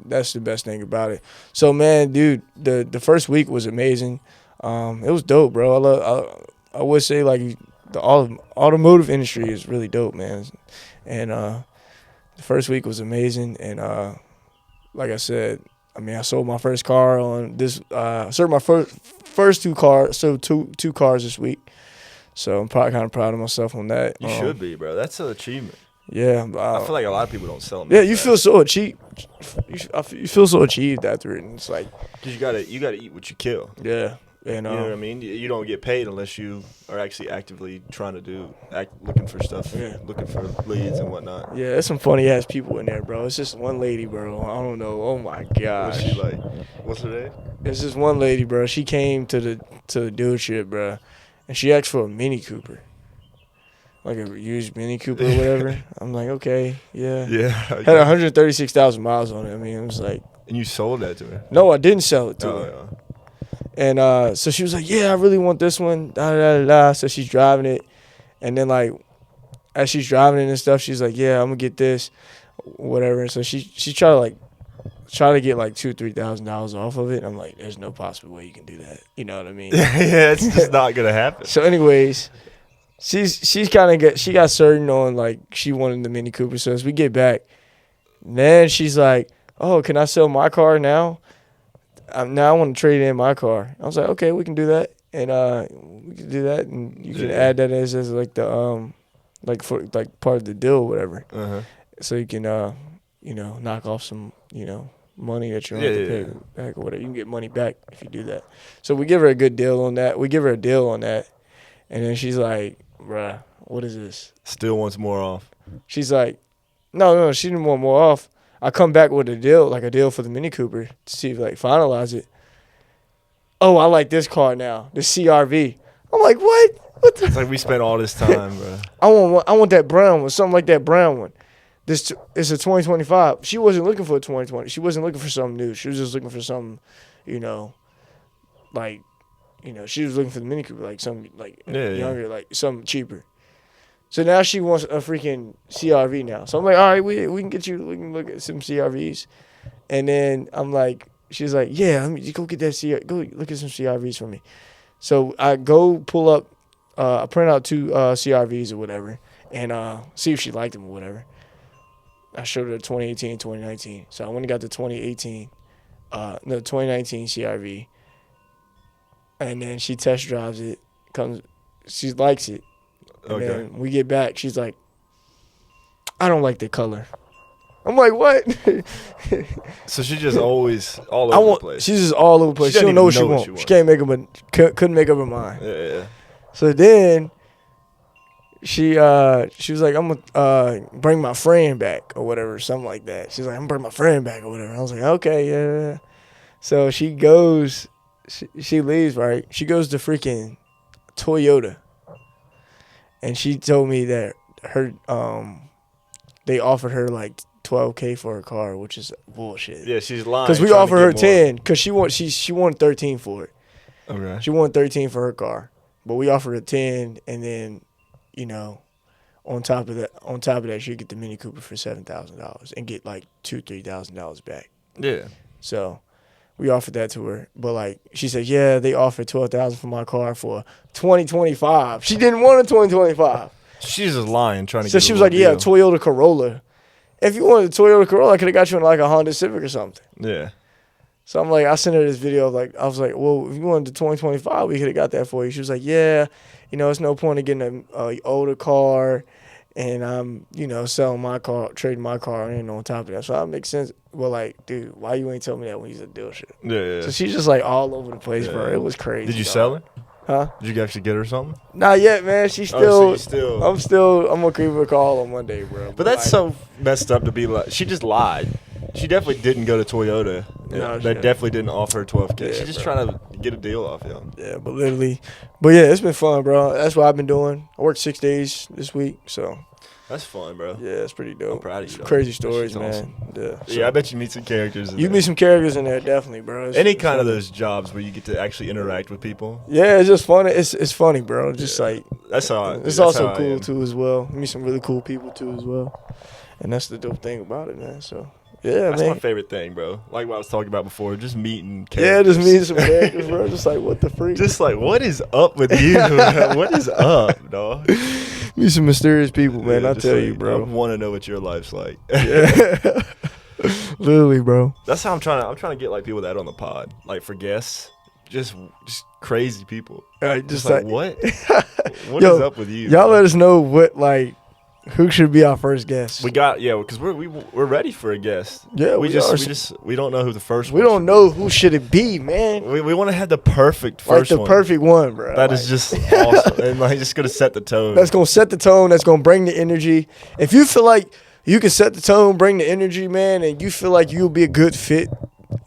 B: that's the best thing about it. So man, dude, the first week was amazing. It was dope, bro. I would say like the automotive industry is really dope, man. And the first week was amazing, and like I said, I sold my first car on this. I sold my first two cars, so two cars this week. So I'm probably kind of proud of myself on that.
C: You should be, bro. That's an achievement.
B: Yeah,
C: I feel like a lot of people don't sell them.
B: Yeah, you feel so achieved. You feel so achieved after it, and it's like
C: because you gotta eat what you kill.
B: Yeah, and
C: you know what I mean. You don't get paid unless you are actually actively trying to looking for stuff, looking for leads and whatnot.
B: Yeah, there's some funny ass people in there, bro. It's just one lady, bro. I don't know. Oh my gosh.
C: What's she like? What's her name?
B: There's this one lady, bro. She came to the dealership, bro, and she asked for a Mini Cooper. Like a used Mini Cooper or whatever. I'm like, okay, yeah.
C: Yeah.
B: Had 136,000 miles on it. I mean, it was like.
C: And you sold that to her?
B: No, I didn't sell it to her.
C: Yeah.
B: And so she was like, yeah, I really want this one. Da, da, da, da. So she's driving it. And then, like, as she's driving it and stuff, she's like, yeah, I'm going to get this, whatever. So she tried to get like $2,000-$3,000 off of it. I'm like, there's no possible way you can do that. You know what I mean?
C: Yeah, it's just not going to happen.
B: So anyways, she got certain on, like, she wanted the Mini Cooper. So as we get back, then she's like, oh, can I sell my car now? Now I want to trade in my car. I was like, okay, we can do that, and we can do that, and you can add that as like the like for like part of the deal or whatever.
C: Uh-huh.
B: So you can knock off some money that you don't have to pay back or whatever. You can get money back if you do that. So we give her a good deal on that. We give her a deal on that, and then she's like, bruh, what is this?
C: Still wants more off.
B: She's like, no, she didn't want more off. I come back with a deal for the Mini Cooper to see if finalize it. Oh, I like this car now, the CRV. I'm like, what?
C: It's like we spent all this time, bro.
B: I want that brown one, something like that brown one. This is a 2025. She wasn't looking for a 2020. She wasn't looking for something new. She was just looking for something, she was looking for the Mini Cooper, like something younger, like something cheaper. So now she wants a freaking CRV now. So I'm like, all right, we can look at some CRVs. And then I'm like, she's like, yeah, let me go get that go look at some CRVs for me. So I go pull up, I print out two CRVs or whatever, and see if she liked them or whatever. I showed her 2018, 2019. So I went and got the 2018, 2019 CRV. And then she test drives it. She likes it. And then we get back. She's like, I don't like the color. I'm like, what?
C: So she just always all over the place.
B: She's just all over the place. She don't know what she wants. She can't make up. Couldn't make up her mind.
C: Yeah.
B: So then she was like, I'm gonna bring my friend back or whatever, something like that. She's like, I'm gonna bring my friend back or whatever. I was like, okay, yeah. So she goes, she leaves, right? She goes to freaking Toyota, and she told me that her they offered her like $12K for her car, which is bullshit.
C: Yeah, she's lying.
B: Because we offered her 10, because she wanted 13 for it.
C: Okay.
B: She wanted 13 for her car, but we offered her 10, and then, on top of that, she'd get the Mini Cooper for $7,000 and get like $2,000-$3,000 back.
C: Yeah.
B: So we offered that to her, but like she said, yeah, they offered $12,000 for my car for 2025. She didn't want a 2025.
C: She's just lying, trying to.
B: So she was like, yeah, Toyota Corolla. If you wanted a Toyota Corolla, I could have got you in like a Honda Civic or something.
C: Yeah.
B: So I'm like, I sent her this video of like, I was like, well, if you wanted the 2025, we could have got that for you. She was like, yeah, it's no point in getting an older car, and I'm, selling my car, trading my car in on top of that. So that makes sense. Well, like, dude, why you ain't tell me that when he's a dealership?
C: Yeah.
B: So she's just like all over the place, bro. It was crazy.
C: Did you sell it?
B: Huh?
C: Did you actually get her something?
B: Not yet, man. She's still.
C: Oh, so
B: I'm gonna give her a call on Monday, bro.
C: But that's so messed up to be like. She just lied. She definitely didn't go to Toyota.
B: No,
C: they definitely didn't offer her $12K.
B: Yeah,
C: She's just
B: bro.
C: trying to get a deal off y'all.
B: Yeah, but literally, it's been fun, bro. That's what I've been doing. I worked 6 days this week, so.
C: That's fun, bro.
B: Yeah, it's pretty dope.
C: I'm proud of you.
B: Crazy stories, man.
C: Awesome.
B: Yeah.
C: Yeah, I bet you meet some characters.
B: You meet some characters in there, definitely, bro.
C: Any kind of those jobs where you get to actually interact with people.
B: Yeah, it's just funny. It's funny, bro. Just like
C: that's how.
B: It's also cool too, as well. You meet some really cool people too, as well. And that's the dope thing about it, man. So yeah,
C: that's
B: man.
C: my favorite thing, bro. Like what I was talking about before, just meeting characters.
B: Yeah, just meeting some characters, bro. Just like, what the freak?
C: Just like, what is up with you? What is up, dog?
B: Meet some mysterious people, man.
C: Yeah,
B: I tell you, bro.
C: I want to know what your life's like.
B: Yeah. Literally, bro.
C: That's how I'm trying to get like people that on the pod, like for guests, just crazy people.
B: Just
C: like what? What
B: Yo,
C: is up with you?
B: Y'all let us know who should be our first guest.
C: We got because we're ready for a guest.
B: Yeah,
C: we don't know who the first.
B: We don't know who should it be, man.
C: We want to have the perfect first one.
B: Perfect one, bro.
C: That is just awesome, and like just gonna set the tone.
B: That's gonna set the tone. That's gonna bring the energy. If you feel like you can set the tone, bring the energy, man, and you feel like you'll be a good fit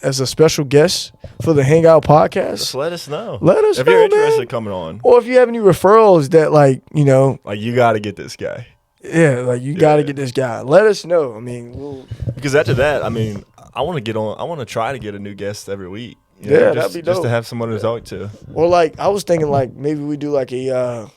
B: as a special guest for the Hangout podcast,
C: just let us know.
B: Let us know,
C: if you're interested
B: man.
C: in coming on,
B: or if you have any referrals that like
C: you got to get this guy.
B: Yeah, like you got to get this guy. Let us know. I mean,
C: because after that, I mean, I want to get on. I want to try to get a new guest every week.
B: That'd be dope.
C: Just to have someone to talk to.
B: Or like I was thinking, like maybe we do like a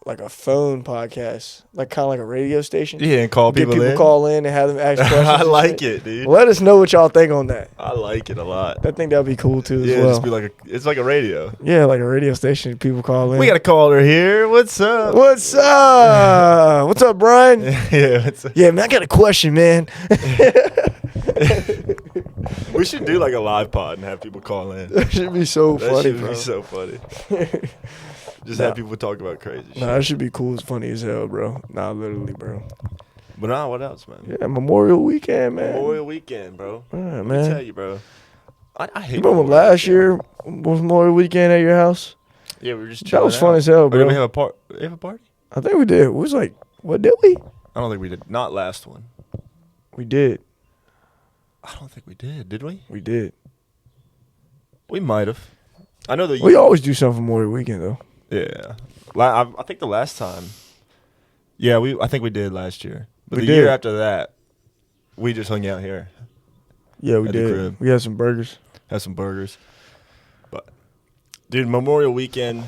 B: like a phone podcast, like kind of like a radio station.
C: Yeah, and call people in.
B: Get people call in and have them ask questions.
C: I like it, dude.
B: Let us know what y'all think on that.
C: I like it a lot.
B: I think that'd be cool too.
C: Yeah,
B: as well.
C: just be like it's like a radio.
B: Yeah, like a radio station. People call in.
C: We got a caller here. What's up?
B: What's up? What's up, Brian?
C: Yeah. What's up?
B: Yeah, man. I got a question, man.
C: We should do like a live pod and have people call in.
B: That should be so funny,
C: bro. That should be so funny. Just have people talk about crazy shit.
B: Nah, that should be cool. It's funny as hell, bro. Nah, literally, bro.
C: But what else, man?
B: Yeah, Memorial Weekend, man.
C: Memorial Weekend, bro.
B: Yeah, man.
C: Let me tell you, bro. I hate.
B: You remember last year was Memorial Weekend at your house?
C: Yeah, we were just chilling.
B: That was fun as hell, bro.
C: Did we have a party?
B: I think we did. It was like, what did we?
C: I don't think we did. Not last one.
B: We did.
C: I don't think we did. Did we?
B: We did.
C: We might have. I know that
B: we always do something for Memorial Weekend, though.
C: Yeah. I think the last time. Yeah, I think we did last year. But the
B: did.
C: year after that, we just hung out here.
B: Yeah, we
C: at the
B: did.
C: crib.
B: We had some burgers.
C: Had some burgers. But, dude, Memorial Weekend,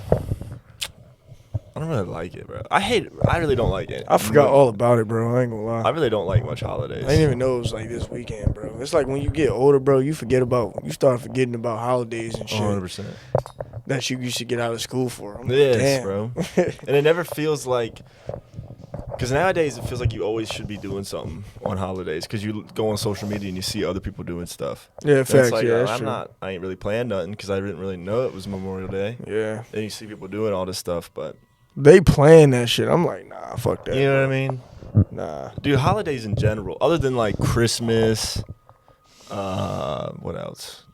C: I don't really like it, bro. I really don't like it.
B: I forgot all about it, bro. I ain't gonna lie.
C: I really don't like much holidays.
B: I didn't even know it was like this weekend, bro. It's like when you get older, bro, you start forgetting about holidays and shit.
C: 100%.
B: That you used to get out of school for.
C: Yes,
B: Damn.
C: bro. And it never feels like Because nowadays it feels like you always should be doing something on holidays because you go on social media and you see other people doing stuff.
B: Yeah,
C: And
B: facts.
C: it's like,
B: Yeah, that's
C: I'm
B: true.
C: not. I ain't really playing nothing because I didn't really know it was Memorial Day.
B: Yeah,
C: Then you see people doing all this stuff, but
B: they playing that shit. I'm like, nah, fuck that.
C: you know
B: bro.
C: what I mean?
B: Nah.
C: Dude, holidays in general, other than like Christmas, what else?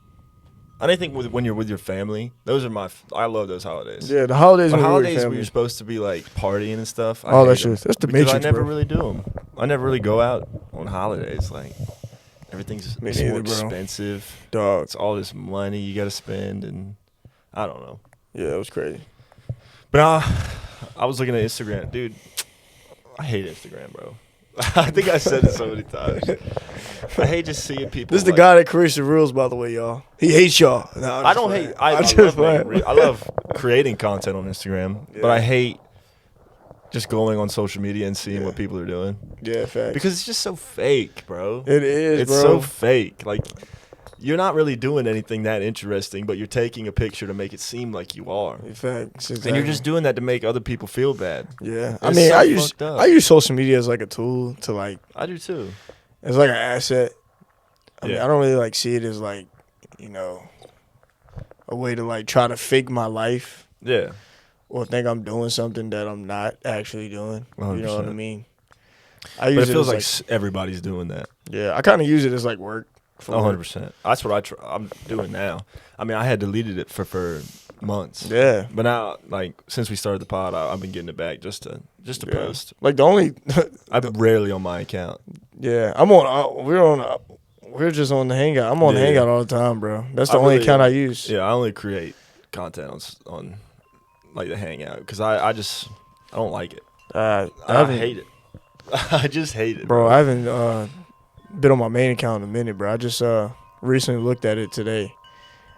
C: I think when you're with your family, those are I love those holidays.
B: Yeah, the holidays.
C: But
B: when you're with your
C: holidays where
B: family.
C: you're supposed to be like partying and stuff. I
B: All that
C: hate 'em.
B: shit. That's the
C: because
B: Matrix,
C: I never
B: bro.
C: really do them. I never really go out on holidays. Like everything's
B: Me
C: it's more
B: neither, bro.
C: expensive.
B: Dog.
C: It's all this money you got to spend, and I don't know.
B: Yeah, it was crazy.
C: But I was looking at Instagram, dude. I hate Instagram, bro. I think I said it so many times. I hate just seeing people.
B: This is the
C: like,
B: guy that creates the rules, by the way, y'all. He hates y'all. No, I'm
C: I
B: just
C: don't
B: playing.
C: hate. I
B: just
C: love
B: playing.
C: I love creating content on Instagram, but I hate just going on social media and seeing what people are doing
B: Yeah, facts.
C: because it's just so fake, bro.
B: It is,
C: It's
B: bro.
C: so fake. Like you're not really doing anything that interesting, but you're taking a picture to make it seem like you are,
B: Facts. Exactly.
C: and you're just doing that to make other people feel bad.
B: Yeah.
C: It's so fucked up.
B: I use social media as like a tool to like
C: I do too.
B: as like an asset. I mean,
C: Yeah.
B: I don't really like see it as like, you know, a way to like try to fake my life
C: Yeah.
B: or think I'm doing something that I'm not actually doing. You know what I
C: 100%.
B: mean?
C: But
B: use
C: it feels
B: as,
C: like everybody's doing that.
B: yeah, I kind of use it as like work. For
C: 100%. That's what I'm doing now. I mean, I had deleted it for months.
B: Yeah.
C: But now, like, since we started the pod, I've been getting it back just to
B: Yeah.
C: post.
B: Like the only,
C: I'm rarely on my account.
B: yeah, we're just on the Hangout. I'm on the
C: Yeah.
B: Hangout all the time, bro. That's the
C: I
B: only
C: really
B: account
C: am.
B: I use.
C: Yeah, I only create content on like the Hangout because I don't like it.
B: I
C: I
B: haven't,
C: hate it. I just hate it,
B: bro. I haven't been on my main account in a minute, bro. I just recently looked at it today.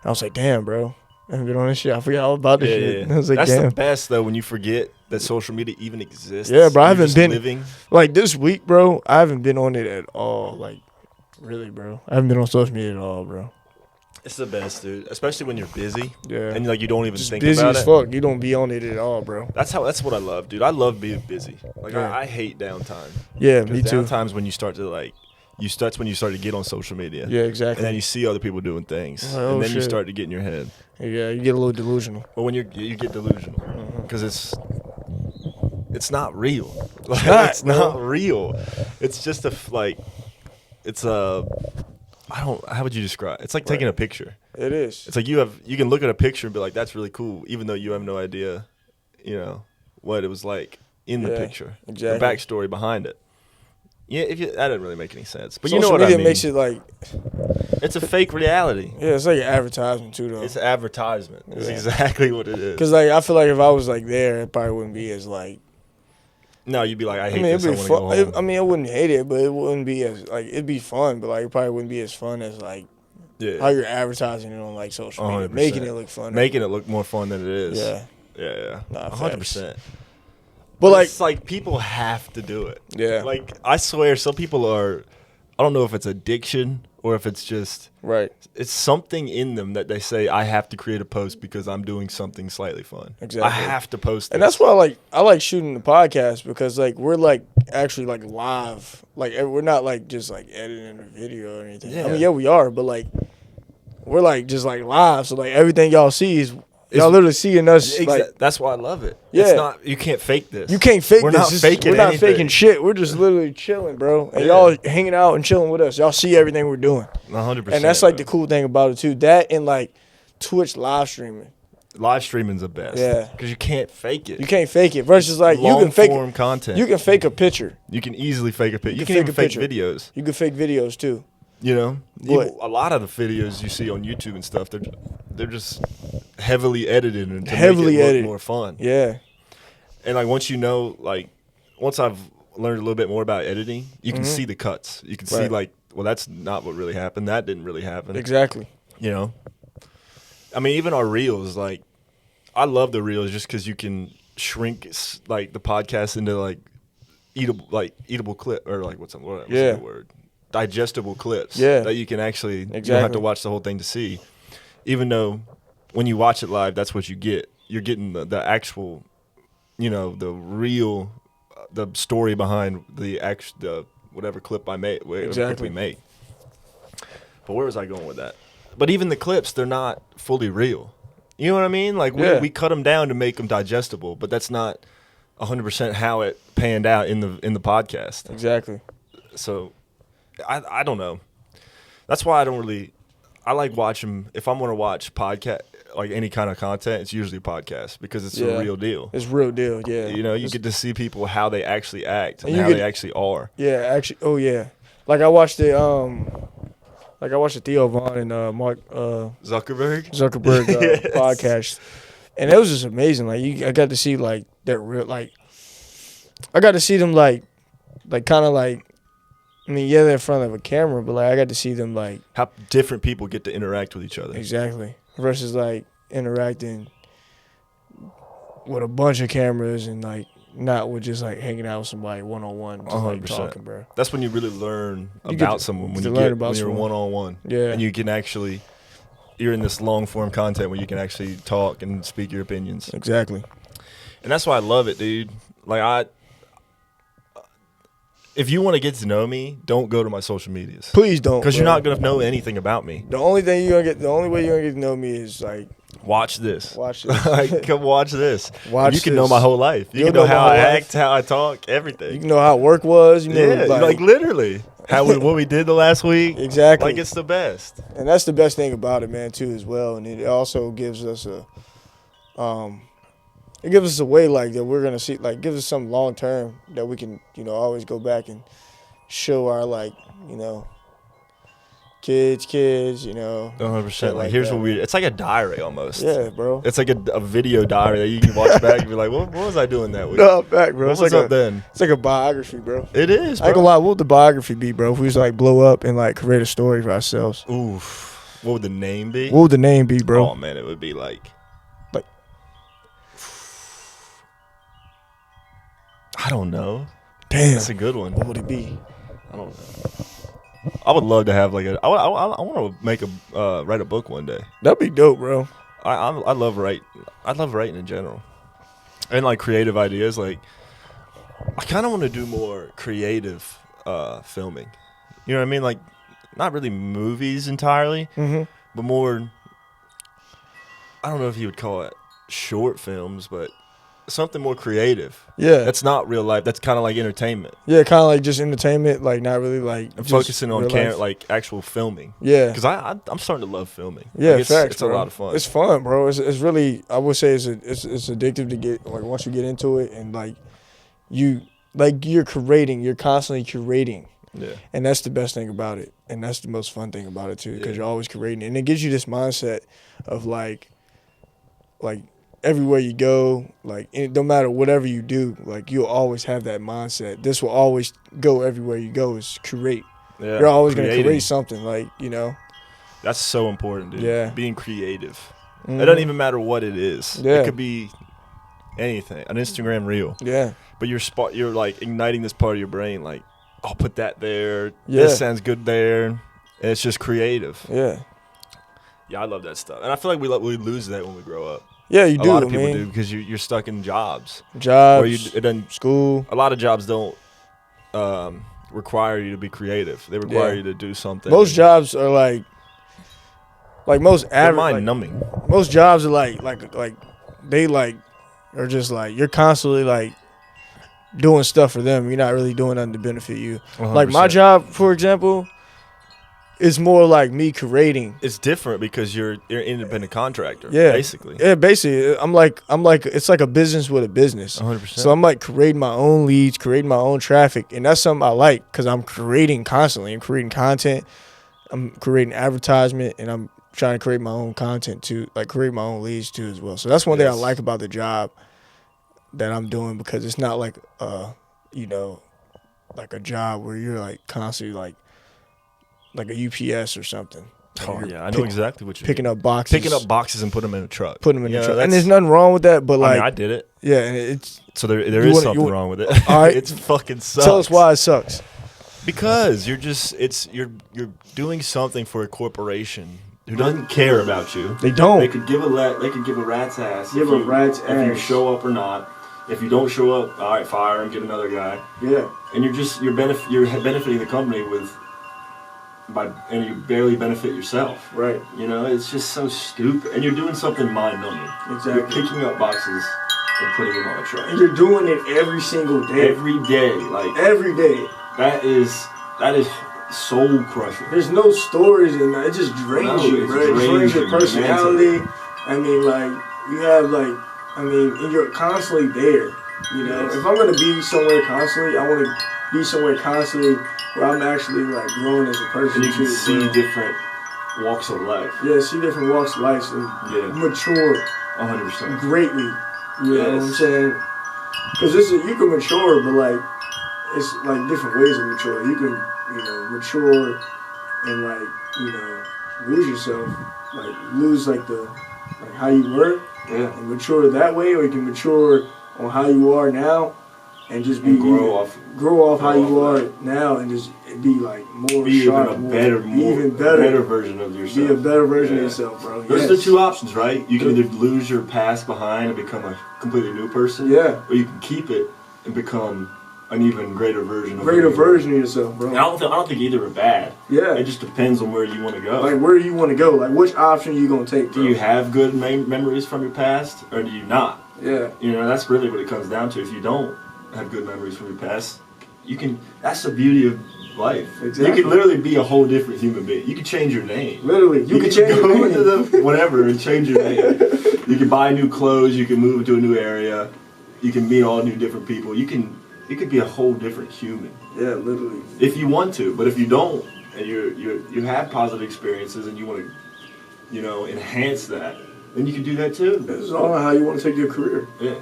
B: I was like, damn, bro. I haven't been on this shit. I forgot all about this shit.
C: Yeah.
B: I was like,
C: That's
B: damn.
C: the best though when you forget that social media even exists.
B: Yeah, bro, I
C: You're
B: haven't
C: just
B: been-
C: living.
B: Like this week, bro, I haven't been on it at all. Like, really, bro. I haven't been on social media at all, bro.
C: It's the best, dude. Especially when you're busy.
B: Yeah.
C: And like you don't even
B: Just
C: think
B: busy
C: about
B: as
C: it.
B: fuck. You don't be on it at all, bro.
C: That's what I love, dude. I love being busy. Like
B: Yeah.
C: I hate downtime.
B: Yeah,
C: 'Cause
B: me too.
C: downtime's when you start to like that's when you start to get on social media.
B: Yeah,
C: And
B: exactly.
C: then you see other people doing things.
B: Oh,
C: and then you
B: shit.
C: start to get in your head.
B: Yeah, you get a little delusional.
C: But when you get delusional because it's not real. Like,
B: not,
C: it's not
B: bro.
C: real. It's just it's a how would you describe it? It's like taking a picture.
B: It is.
C: It's like you can look at a picture and be like, that's really cool, even though you have no idea, what it was like in the
B: Yeah,
C: picture.
B: exactly.
C: The backstory behind it. Yeah, that didn't really make any sense. But
B: Social
C: you know what I
B: media
C: mean.
B: makes it like,
C: It's a fake reality.
B: yeah, it's like an advertisement too, though.
C: It's an advertisement. It's
B: Yeah.
C: exactly what it is.
B: Because like I feel like if I was like there, it probably wouldn't be as like.
C: No, you'd be like, I hate
B: I mean,
C: this.
B: it'd
C: I
B: be
C: want to go
B: fun.
C: home.
B: I wouldn't hate it, but it wouldn't be as like it'd be fun, but like it probably wouldn't be as fun as like
C: Yeah.
B: how you're advertising it on like social media,
C: 100%.
B: making it look fun.
C: Making it look more fun than it is.
B: Yeah,
C: Yeah.
B: Nah,
C: 100%.
B: but like
C: it's like people have to do it.
B: yeah,
C: Like I swear, some people are. I don't know if it's addiction or if it's just.
B: right,
C: It's something in them that they say I have to create a post because I'm doing something slightly fun.
B: Exactly.
C: I have to post.
B: and
C: this.
B: that's why I like shooting the podcast because like we're like actually like live, like we're not like just like editing a video or anything. I
C: Yeah.
B: mean, yeah, we are, but like we're like just like live, so like everything y'all see is y'all literally seeing us. Like
C: That's why I love it.
B: Yeah.
C: It's not. You can't fake this.
B: you can't fake
C: We're
B: this.
C: not faking
B: We're not
C: anything.
B: faking shit. We're just literally chilling, bro. And
C: Yeah.
B: y'all hanging out and chilling with us. Y'all see everything we're doing,
C: 100%.
B: and that's like the cool thing about it too. That and like Twitch live streaming,
C: live streaming's the best.
B: Yeah.
C: Because you can't fake it.
B: you can't fake it. Versus like you
C: Long
B: can fake
C: form content.
B: you can fake a picture.
C: You can easily fake a picture. You
B: can
C: can even
B: fake
C: fake
B: a picture.
C: videos.
B: You can fake videos too.
C: You know,
B: What?
C: a lot of the videos you see on YouTube and stuff, they're just heavily edited and to
B: Heavily
C: make it look
B: edited.
C: more fun.
B: Yeah.
C: And like once I've learned a little bit more about editing, you can see the cuts. You can see
B: Right.
C: like, well, that's not what really happened. That didn't really happen.
B: Exactly.
C: You know, I mean, even our reels, like, I love the reels just because you can shrink like the podcast into like eatable clip or like what's the word? Digestible clips.
B: Yeah.
C: That you can actually you don't have
B: Exactly.
C: to watch the whole thing to see. Even though when you watch it live, that's what you get. You're getting the actual, the real the story behind the whatever clip I made, whatever clip we made. But where was I going with that? But even the clips, they're not fully real. You know what I mean? Like we cut them down to make them digestible, but that's not 100% how it panned out in the podcast.
B: Exactly.
C: So I don't know. That's why I like watching. If I'm going to watch podcast, like any kind of content, it's usually a podcast because it's a real deal.
B: It's real deal, yeah.
C: You know, you get to see people how they actually act and how they actually are.
B: Yeah, actually. Oh yeah. Like I watched the Theo Vaughn and Mark
C: Zuckerberg
B: podcast, and it was just amazing. Like I got to see like that real like. I got to see them like kind of like. I mean, yeah, they're in front of a camera, but like I got to see them like
C: how different people get to interact with each other.
B: Exactly. Versus like interacting with a bunch of cameras and like not with just like hanging out with somebody one on one, just like talking, bro.
C: That's when you really learn about someone when you're one on one.
B: Yeah,
C: and you can actually you're in this long form content where you can actually talk and speak your opinions.
B: Exactly.
C: And that's why I love it, dude. Like if you want to get to know me, don't go to my social medias.
B: Please don't,
C: because you're not gonna know anything about me.
B: The only way you're gonna get to know me is like
C: watch this.
B: Watch this.
C: Like, come watch this.
B: You
C: can know my whole life. You can know how I act, how I talk, everything.
B: You can know how work was. You know,
C: like literally what we did the last week.
B: Exactly.
C: Like it's the best.
B: And that's the best thing about it, man, too, as well. And it also gives us it gives us a way like that we're gonna see, like gives us something long term that we can, always go back and show our kids,
C: 100%. Like here's what it's like a diary almost.
B: Yeah, bro.
C: It's like a video diary that you can watch back and be like, what was I doing that week?
B: No, back, bro.
C: What was up then?
B: It's like a biography, bro.
C: It is, bro.
B: I ain't gonna lie, what would the biography be, bro? If we was to, like blow up and like create a story for ourselves.
C: Oof. What would the name be?
B: What would the name be, bro?
C: Oh man, it would be like I don't know.
B: Damn,
C: that's a good one.
B: What would it be?
C: I don't know. I would love to have like I want to make write a book one day.
B: That'd be dope, bro.
C: I love writing. I love writing in general, and like creative ideas. Like I kind of want to do more creative filming. You know what I mean? Like not really movies entirely, but more. I don't know if you would call it short films, but something more creative.
B: Yeah.
C: That's not real life. That's kind of like entertainment.
B: Yeah, kind of like just entertainment, like not really like
C: focusing on like actual filming.
B: Yeah.
C: Because I'm starting to love filming.
B: Yeah,
C: like it's a lot of fun.
B: It's fun, bro. It's really, I would say it's addictive to get, like once you get into it and like you're curating, you're constantly curating.
C: Yeah.
B: And that's the best thing about it. And that's the most fun thing about it too, because you're always curating. And it gives you this mindset of like everywhere you go, like no matter whatever you do, like you'll always have that mindset. This will always go everywhere you go is create. Yeah, you're always going to create something, like,
C: That's so important, dude.
B: Yeah.
C: Being creative. It doesn't even matter what it is.
B: Yeah.
C: It could be anything, an Instagram reel.
B: Yeah.
C: But you're like igniting this part of your brain, like, I'll put that there.
B: Yeah.
C: This sounds good there. And it's just creative.
B: Yeah.
C: Yeah, I love that stuff. And I feel like we lose that when we grow up.
B: Yeah, you do.
C: A lot of people do because you're stuck in jobs.
B: School.
C: A lot of jobs don't require you to be creative. They require you to do something.
B: Most jobs are like most average.
C: Mind numbing.
B: Most jobs are like they like are just like you're constantly like doing stuff for them. You're not really doing nothing to benefit you.
C: 100%.
B: Like my job, for example. It's more like me curating.
C: It's different because you're an independent contractor.
B: Yeah,
C: basically.
B: Yeah, basically, I'm like it's like a business with a business.
C: 100%.
B: So I'm like creating my own leads, creating my own traffic, and that's something I like because I'm creating constantly. I'm creating content, I'm creating advertisement, and I'm trying to create my own content too, like create my own leads too as well. So that's one thing I like about the job that I'm doing because it's not like like a job where you're like constantly like a UPS or something.
C: Oh yeah, I know exactly what you're
B: picking up boxes.
C: Picking up boxes and put them in a truck.
B: Put them in a truck. And there's nothing wrong with that, but like
C: I did it.
B: Yeah, and it's
C: so there is something wrong with it.
B: All right,
C: it's fucking sucks.
B: Tell us why it sucks.
C: Because you're doing something for a corporation who doesn't care about you.
B: They don't.
C: They could give a rat's ass.
B: Give a rat's ass
C: if you show up or not. If you don't show up, all right, fire him, get another guy.
B: Yeah.
C: And you're benefiting the company and you barely benefit yourself.
B: Right.
C: You know, it's just so stupid. And you're doing something mind-numbing.
B: Exactly.
C: You're picking up boxes and putting them on a truck.
B: And you're doing it every single day.
C: Every day, like
B: every day.
C: That is soul crushing.
B: There's no stories in that. It just drains you, bro. It drains your personality. I mean, like, you have, like, and you're constantly there. You know, if I'm going to be somewhere constantly, I want to be somewhere constantly where I'm actually, like, growing as a person.
C: And you can see different walks of life.
B: Yeah, see different walks of life and mature
C: 100%.
B: greatly. You know what I'm saying? Because you can mature, but, like, it's, like, different ways of mature. You can, you know, mature and, like, you know, lose yourself. Like, lose, like, how you were.
C: Yeah.
B: And mature that way, or you can mature on how you are now and just be grow off how you are now and just be like more sharp,
C: a better version of yourself.
B: Be a better version of yourself, bro.
C: Those are the two options, right? You can either lose your past behind and become a completely new person, or you can keep it and become an even greater version of
B: yourself, bro.
C: And I don't think either are bad.
B: Yeah.
C: It just depends on where you want to go.
B: Like, where do you want to go? Like, which option are you going to take, bro?
C: Do you have good memories from your past, or do you not?
B: Yeah.
C: You know, that's really what it comes down to. If you don't have good memories from your past, that's the beauty of life.
B: Exactly.
C: You can literally be a whole different human being. You can change your name.
B: Literally. You can change your name.
C: Go whatever and change your name. You can buy new clothes. You can move into a new area. You can meet all new different people. You could be a whole different human.
B: Yeah, literally.
C: If you want to, but if you don't, and you have positive experiences and you want to, you know, enhance that, then you can do that too.
B: This is all on how you want to take your career.
C: Yeah.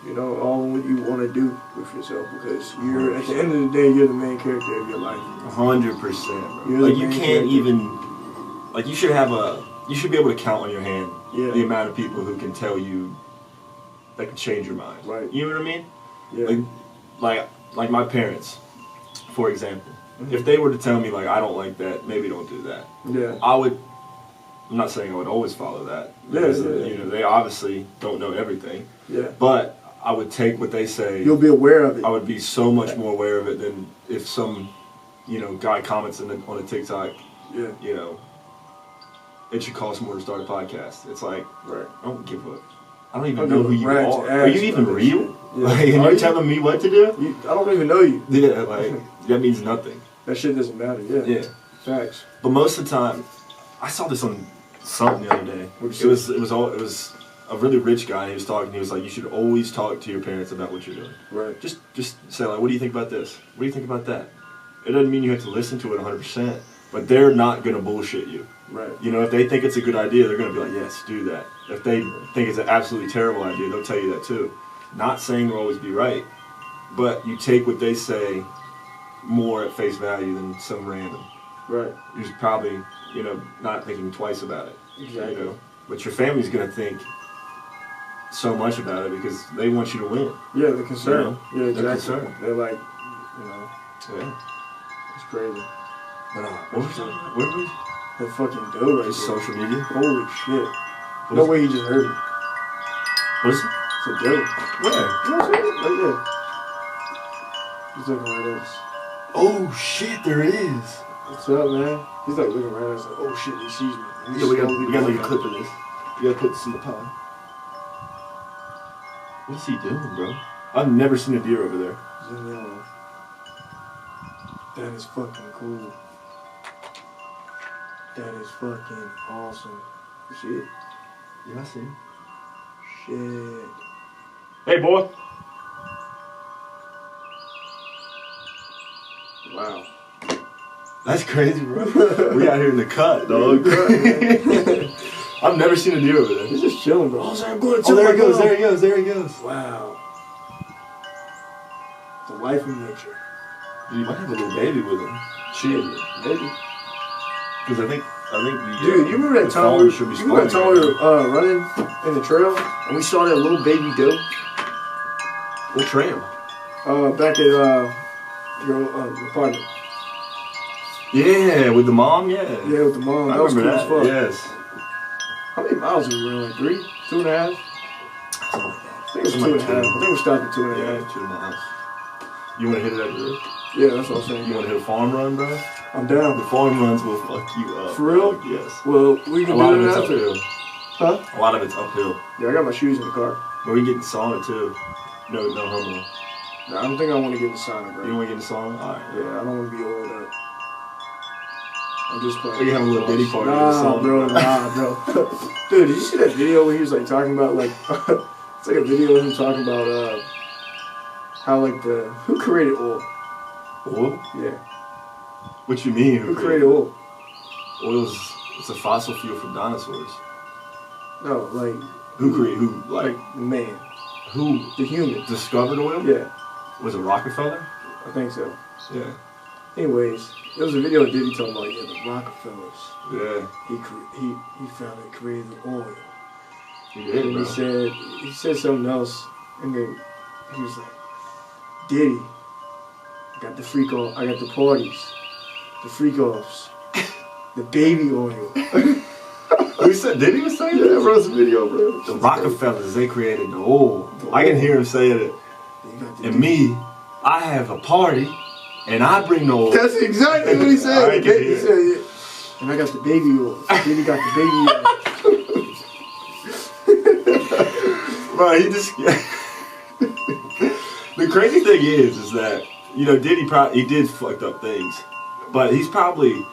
B: You know, all on what you want to do with yourself, because you're at the end of the day, you're the main character of your life.
C: 100%. Like, you can't even, like, you should be able to count on your hand the amount of people who can tell you that can change your mind.
B: Right.
C: You know what I mean?
B: Yeah.
C: Like my parents, for example. If they were to tell me, like, I don't like that, maybe don't do that.
B: Yeah.
C: I'm not saying I would always follow that. Because, you know, they obviously don't know everything.
B: Yeah.
C: But I would take what they say.
B: You'll be aware of it.
C: I would be so much more aware of it than if some, you know, guy comments on a TikTok, you know, it should cost more to start a podcast. It's like, I don't give a... I don't even know who you are. Are you even real? Yeah. Like, and you're telling me what to do?
B: I don't even know you.
C: Yeah, like, that means nothing.
B: That shit doesn't matter, yeah. Facts.
C: But most of the time, I saw this on something the other day. It was a really rich guy, and he was talking, he was like, you should always talk to your parents about what you're doing.
B: Right.
C: Just say, like, what do you think about this? What do you think about that? It doesn't mean you have to listen to it 100%, but they're not going to bullshit you.
B: Right.
C: You know, if they think it's a good idea, they're going to be like, yes, do that. If they think it's an absolutely terrible idea, they'll tell you that too. Not saying they'll always be right, but you take what they say more at face value than some random.
B: Right.
C: Who's probably, you know, not thinking twice about it.
B: Exactly.
C: You know? But your family's going to think so much about it because they want you to win.
B: Yeah, they're concerned.
C: You know?
B: Yeah, exactly.
C: They're concerned.
B: They're like, you know.
C: Yeah.
B: It's crazy.
C: But what was that? What was
B: that fucking dough right there.
C: Social media?
B: Holy shit. No way he just heard it.
C: What is it?
B: It's a dough.
C: Where?
B: You know what I'm saying? Right there. He's looking right at us.
C: Oh shit, there is.
B: What's up, man? He's like looking right at us like, oh shit, he sees me.
C: Yeah, we gotta make a clip of this. We gotta put this in the pod. What's he doing, bro? I've never seen a deer over there.
B: He's in yellow. That is fucking cool. That is fucking awesome. You see it?
C: Yeah, I see him.
B: Shit.
C: Hey, boy.
B: Wow.
C: That's crazy, bro. We out here in the cut, dog. I've never seen a deer over there.
B: He's just chilling, bro.
C: Oh, there he goes, there he goes, there he goes.
B: Wow. The life of nature.
C: Dude, you might have a little baby with him.
B: Shit, maybe.
C: Because I think
B: dude, you remember that time we were running in the trail and we saw that little baby doe?
C: What trail?
B: Back at your apartment.
C: Yeah, with the mom, yeah.
B: Yeah, with the mom.
C: I
B: that was cool
C: remember
B: as fuck.
C: Yes.
B: How many miles did we run? Like 3? 2.5?
C: Something like
B: think it's 2.5. I think we stopped at 2.5.
C: Yeah, 2 miles. You want to hit it after this?
B: Yeah, that's what I'm saying.
C: You want to hit a farm run, bro?
B: I'm down.
C: The farm runs will fuck you up.
B: For real?
C: Yes.
B: Well, we can
C: A lot of
B: do it
C: it's
B: after.
C: uphill.
B: Huh?
C: A lot of it's uphill.
B: Yeah, I got my shoes in the car.
C: But we get in sauna too. No homo.
B: Nah, I don't think I want to get in the sauna,
C: You
B: bro.
C: don't want to get in sauna? Alright.
B: Yeah, I don't want to be oiled up. I'm just playing.
C: We can have a little Diddy party in the
B: Nah,
C: sauna.
B: bro. Nah, bro. Dude, did you see that video where he was like talking about like it's like a video of him talking about how like who created oil?
C: Oil?
B: Yeah.
C: What you mean?
B: Who created oil?
C: Oil's it's a fossil fuel from dinosaurs.
B: No, like
C: Like
B: man,
C: who
B: the human.
C: discovered oil?
B: Yeah,
C: Was it Rockefeller?
B: I think so.
C: Yeah.
B: Anyways, there was a video of Diddy talking about the Rockefellers.
C: Yeah.
B: He found it created the oil.
C: He did,
B: And
C: bro.
B: he said something else, and then he was like, Diddy, I got the freak off, I got the parties, the freak offs, the baby oil.
C: Who said? Did he was saying
B: Yeah,
C: that?
B: bro, it's a video, bro.
C: The Rockefellers, they created the oil. I can hear him saying it. And me, I have a party, and I bring the oil.
B: That's exactly what he said.
C: I can hear
B: He said, yeah. And I got the baby oil. Diddy got the baby oil.
C: Bro, he just. The crazy thing is that Diddy he did fucked up things, but he's probably,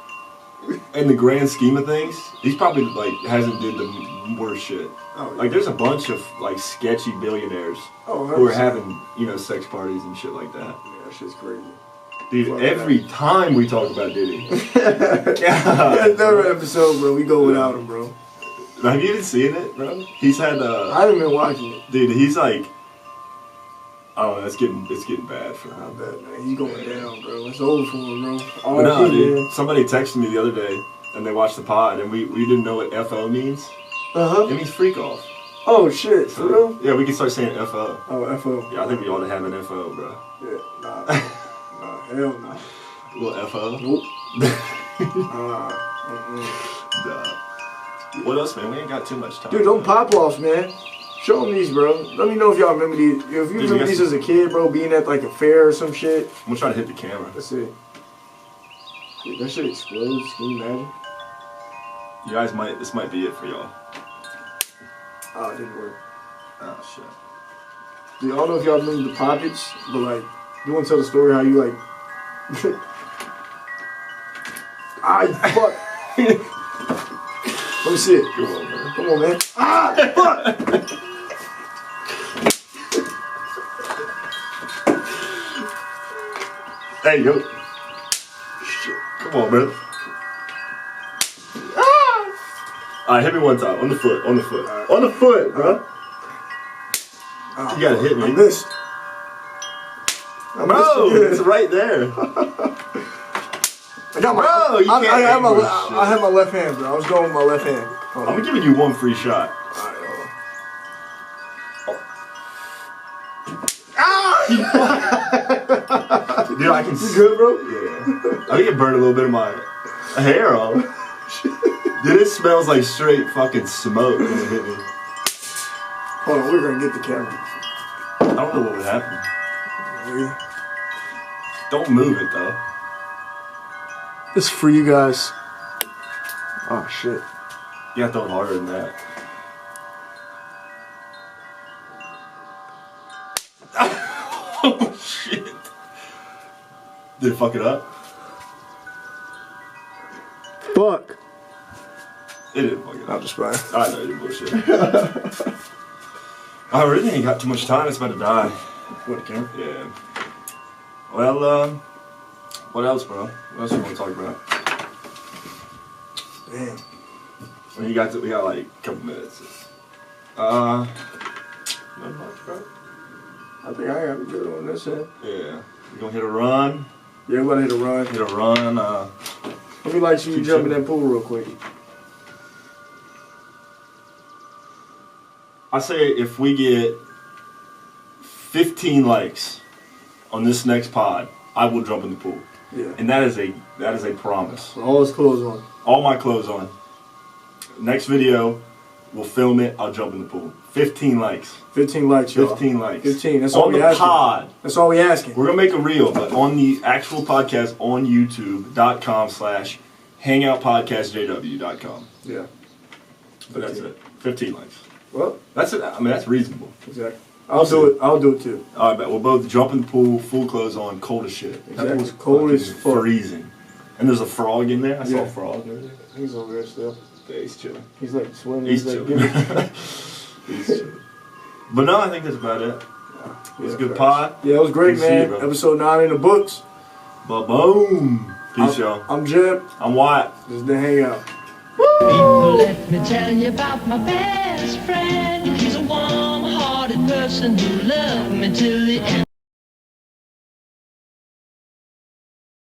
C: in the grand scheme of things, he's probably like hasn't did the worst shit.
B: Oh, yeah.
C: Like there's a bunch of like sketchy billionaires
B: Oh,
C: who are
B: 100%.
C: having sex parties and shit like that.
B: Yeah, that shit's crazy.
C: Dude,
B: Fuck
C: every time we talk about Diddy,
B: Yeah, another episode, bro. We go without him, bro.
C: have you even seen it, bro? He's had
B: I haven't been watching it.
C: dude. He's like, oh, it's getting bad for
B: I
C: him.
B: bet, man. He's going down, bro. It's over for him, bro.
C: But no,
B: R.I.P.,
C: dude.
B: man.
C: Somebody texted me the other day, and they watched the pod, and we didn't know what FO means.
B: Uh-huh.
C: It means freak off.
B: Oh, shit. For real?
C: Yeah, we can start saying FO.
B: Oh, F.O.
C: Yeah, I think we ought to have an FO, bro.
B: Yeah, nah. Nah, hell nah.
C: A little FO.
B: Nope.
C: Nah. What else, man? We ain't got too much time.
B: Dude, don't pop-offs, man. Show them these, bro. Let me know if y'all remember these. If you
C: Dude,
B: remember these as a kid, bro, being at like a fair or some shit.
C: I'm gonna try to hit the camera.
B: Let's see. Dude, that shit explodes. Can you imagine?
C: You guys this might be it for y'all.
B: Oh, it didn't work.
C: Oh, shit.
B: Do y'all know if y'all remember the Poppets? But like, you want to tell the story how you like... fuck. Let me see it.
C: Come on, man.
B: Come on, man. Fuck.
C: Hey, yo. Shit. Come on, man. Alright, hit me one time. On the foot. On the foot.
B: Right.
C: On the foot, bro.
B: Oh,
C: You gotta hit me.
B: I missed. I
C: Bro,
B: missed
C: it's
B: it.
C: right there.
B: I got my.
C: Bro, you can't
B: I have
C: aim this shit.
B: I have my left hand, bro. I was going with my left hand. Hold on.
C: I'm giving you one free shot.
B: Alright, hold on.
C: Dude, I can
B: You good, bro?
C: Yeah. I think it burned a little bit of my hair off. Dude, it smells like straight fucking smoke when it hit me.
B: Hold on, we're gonna get the camera.
C: I don't know what would happen. Don't move it though.
B: This is for you guys. Oh shit.
C: You gotta throw it harder than that. Oh shit. Did it fuck it up?
B: Fuck.
C: It didn't fuck it
B: I'm
C: up.
B: just playing.
C: I know you're bullshit. I really ain't got too much time. It's about to die.
B: What camera?
C: Yeah. Well, what else, bro? What else you want to talk about?
B: Damn.
C: When we got like a couple minutes. You want to talk about?
B: I think I got a good on this end.
C: Yeah. We gonna hit a run.
B: Yeah, we're gonna hit a run.
C: Hit a run.
B: Let me like see you
C: Keep
B: jump in
C: chilling.
B: that pool real quick.
C: I say if we get 15 likes on this next pod, I will jump in the pool.
B: Yeah.
C: And that is a promise.
B: With all his clothes on.
C: All my clothes on. Next video, We'll film it. I'll jump in the pool. 15 likes.
B: 15 likes, y'all.
C: 15 likes.
B: 15. That's all
C: on
B: we
C: the
B: asking.
C: pod.
B: That's all we asking.
C: We're gonna make a reel, but on the actual podcast on YouTube.com/hangoutpodcastjw.com.
B: Yeah.
C: But that's it. 15 likes.
B: Well,
C: That's it. I mean, that's reasonable.
B: exactly. I'll do it. I'll do it too.
C: All right, but we'll both jump in the pool, full clothes on, cold as shit. That
B: Exactly.
C: pool's
B: Cold as
C: fucking
B: fuck.
C: freezing. And there's a frog in there. I saw
B: Yeah.
C: a frog over there.
B: He's over there still.
C: Yeah, he's chilling.
B: He's like swimming.
C: He's
B: like,
C: chilling.
B: give me-
C: He's chilling. But no, I think that's about it. It was a good
B: facts.
C: pod.
B: Yeah, it was great,
C: Good to see
B: man.
C: you, bro.
B: Episode 9 in the books.
C: Ba-boom. Peace, y'all.
B: I'm Jeb.
C: I'm Wyatt.
B: This is the Hangout.
A: People, let me tell you about my best friend. He's a warm-hearted person who loved me till the end.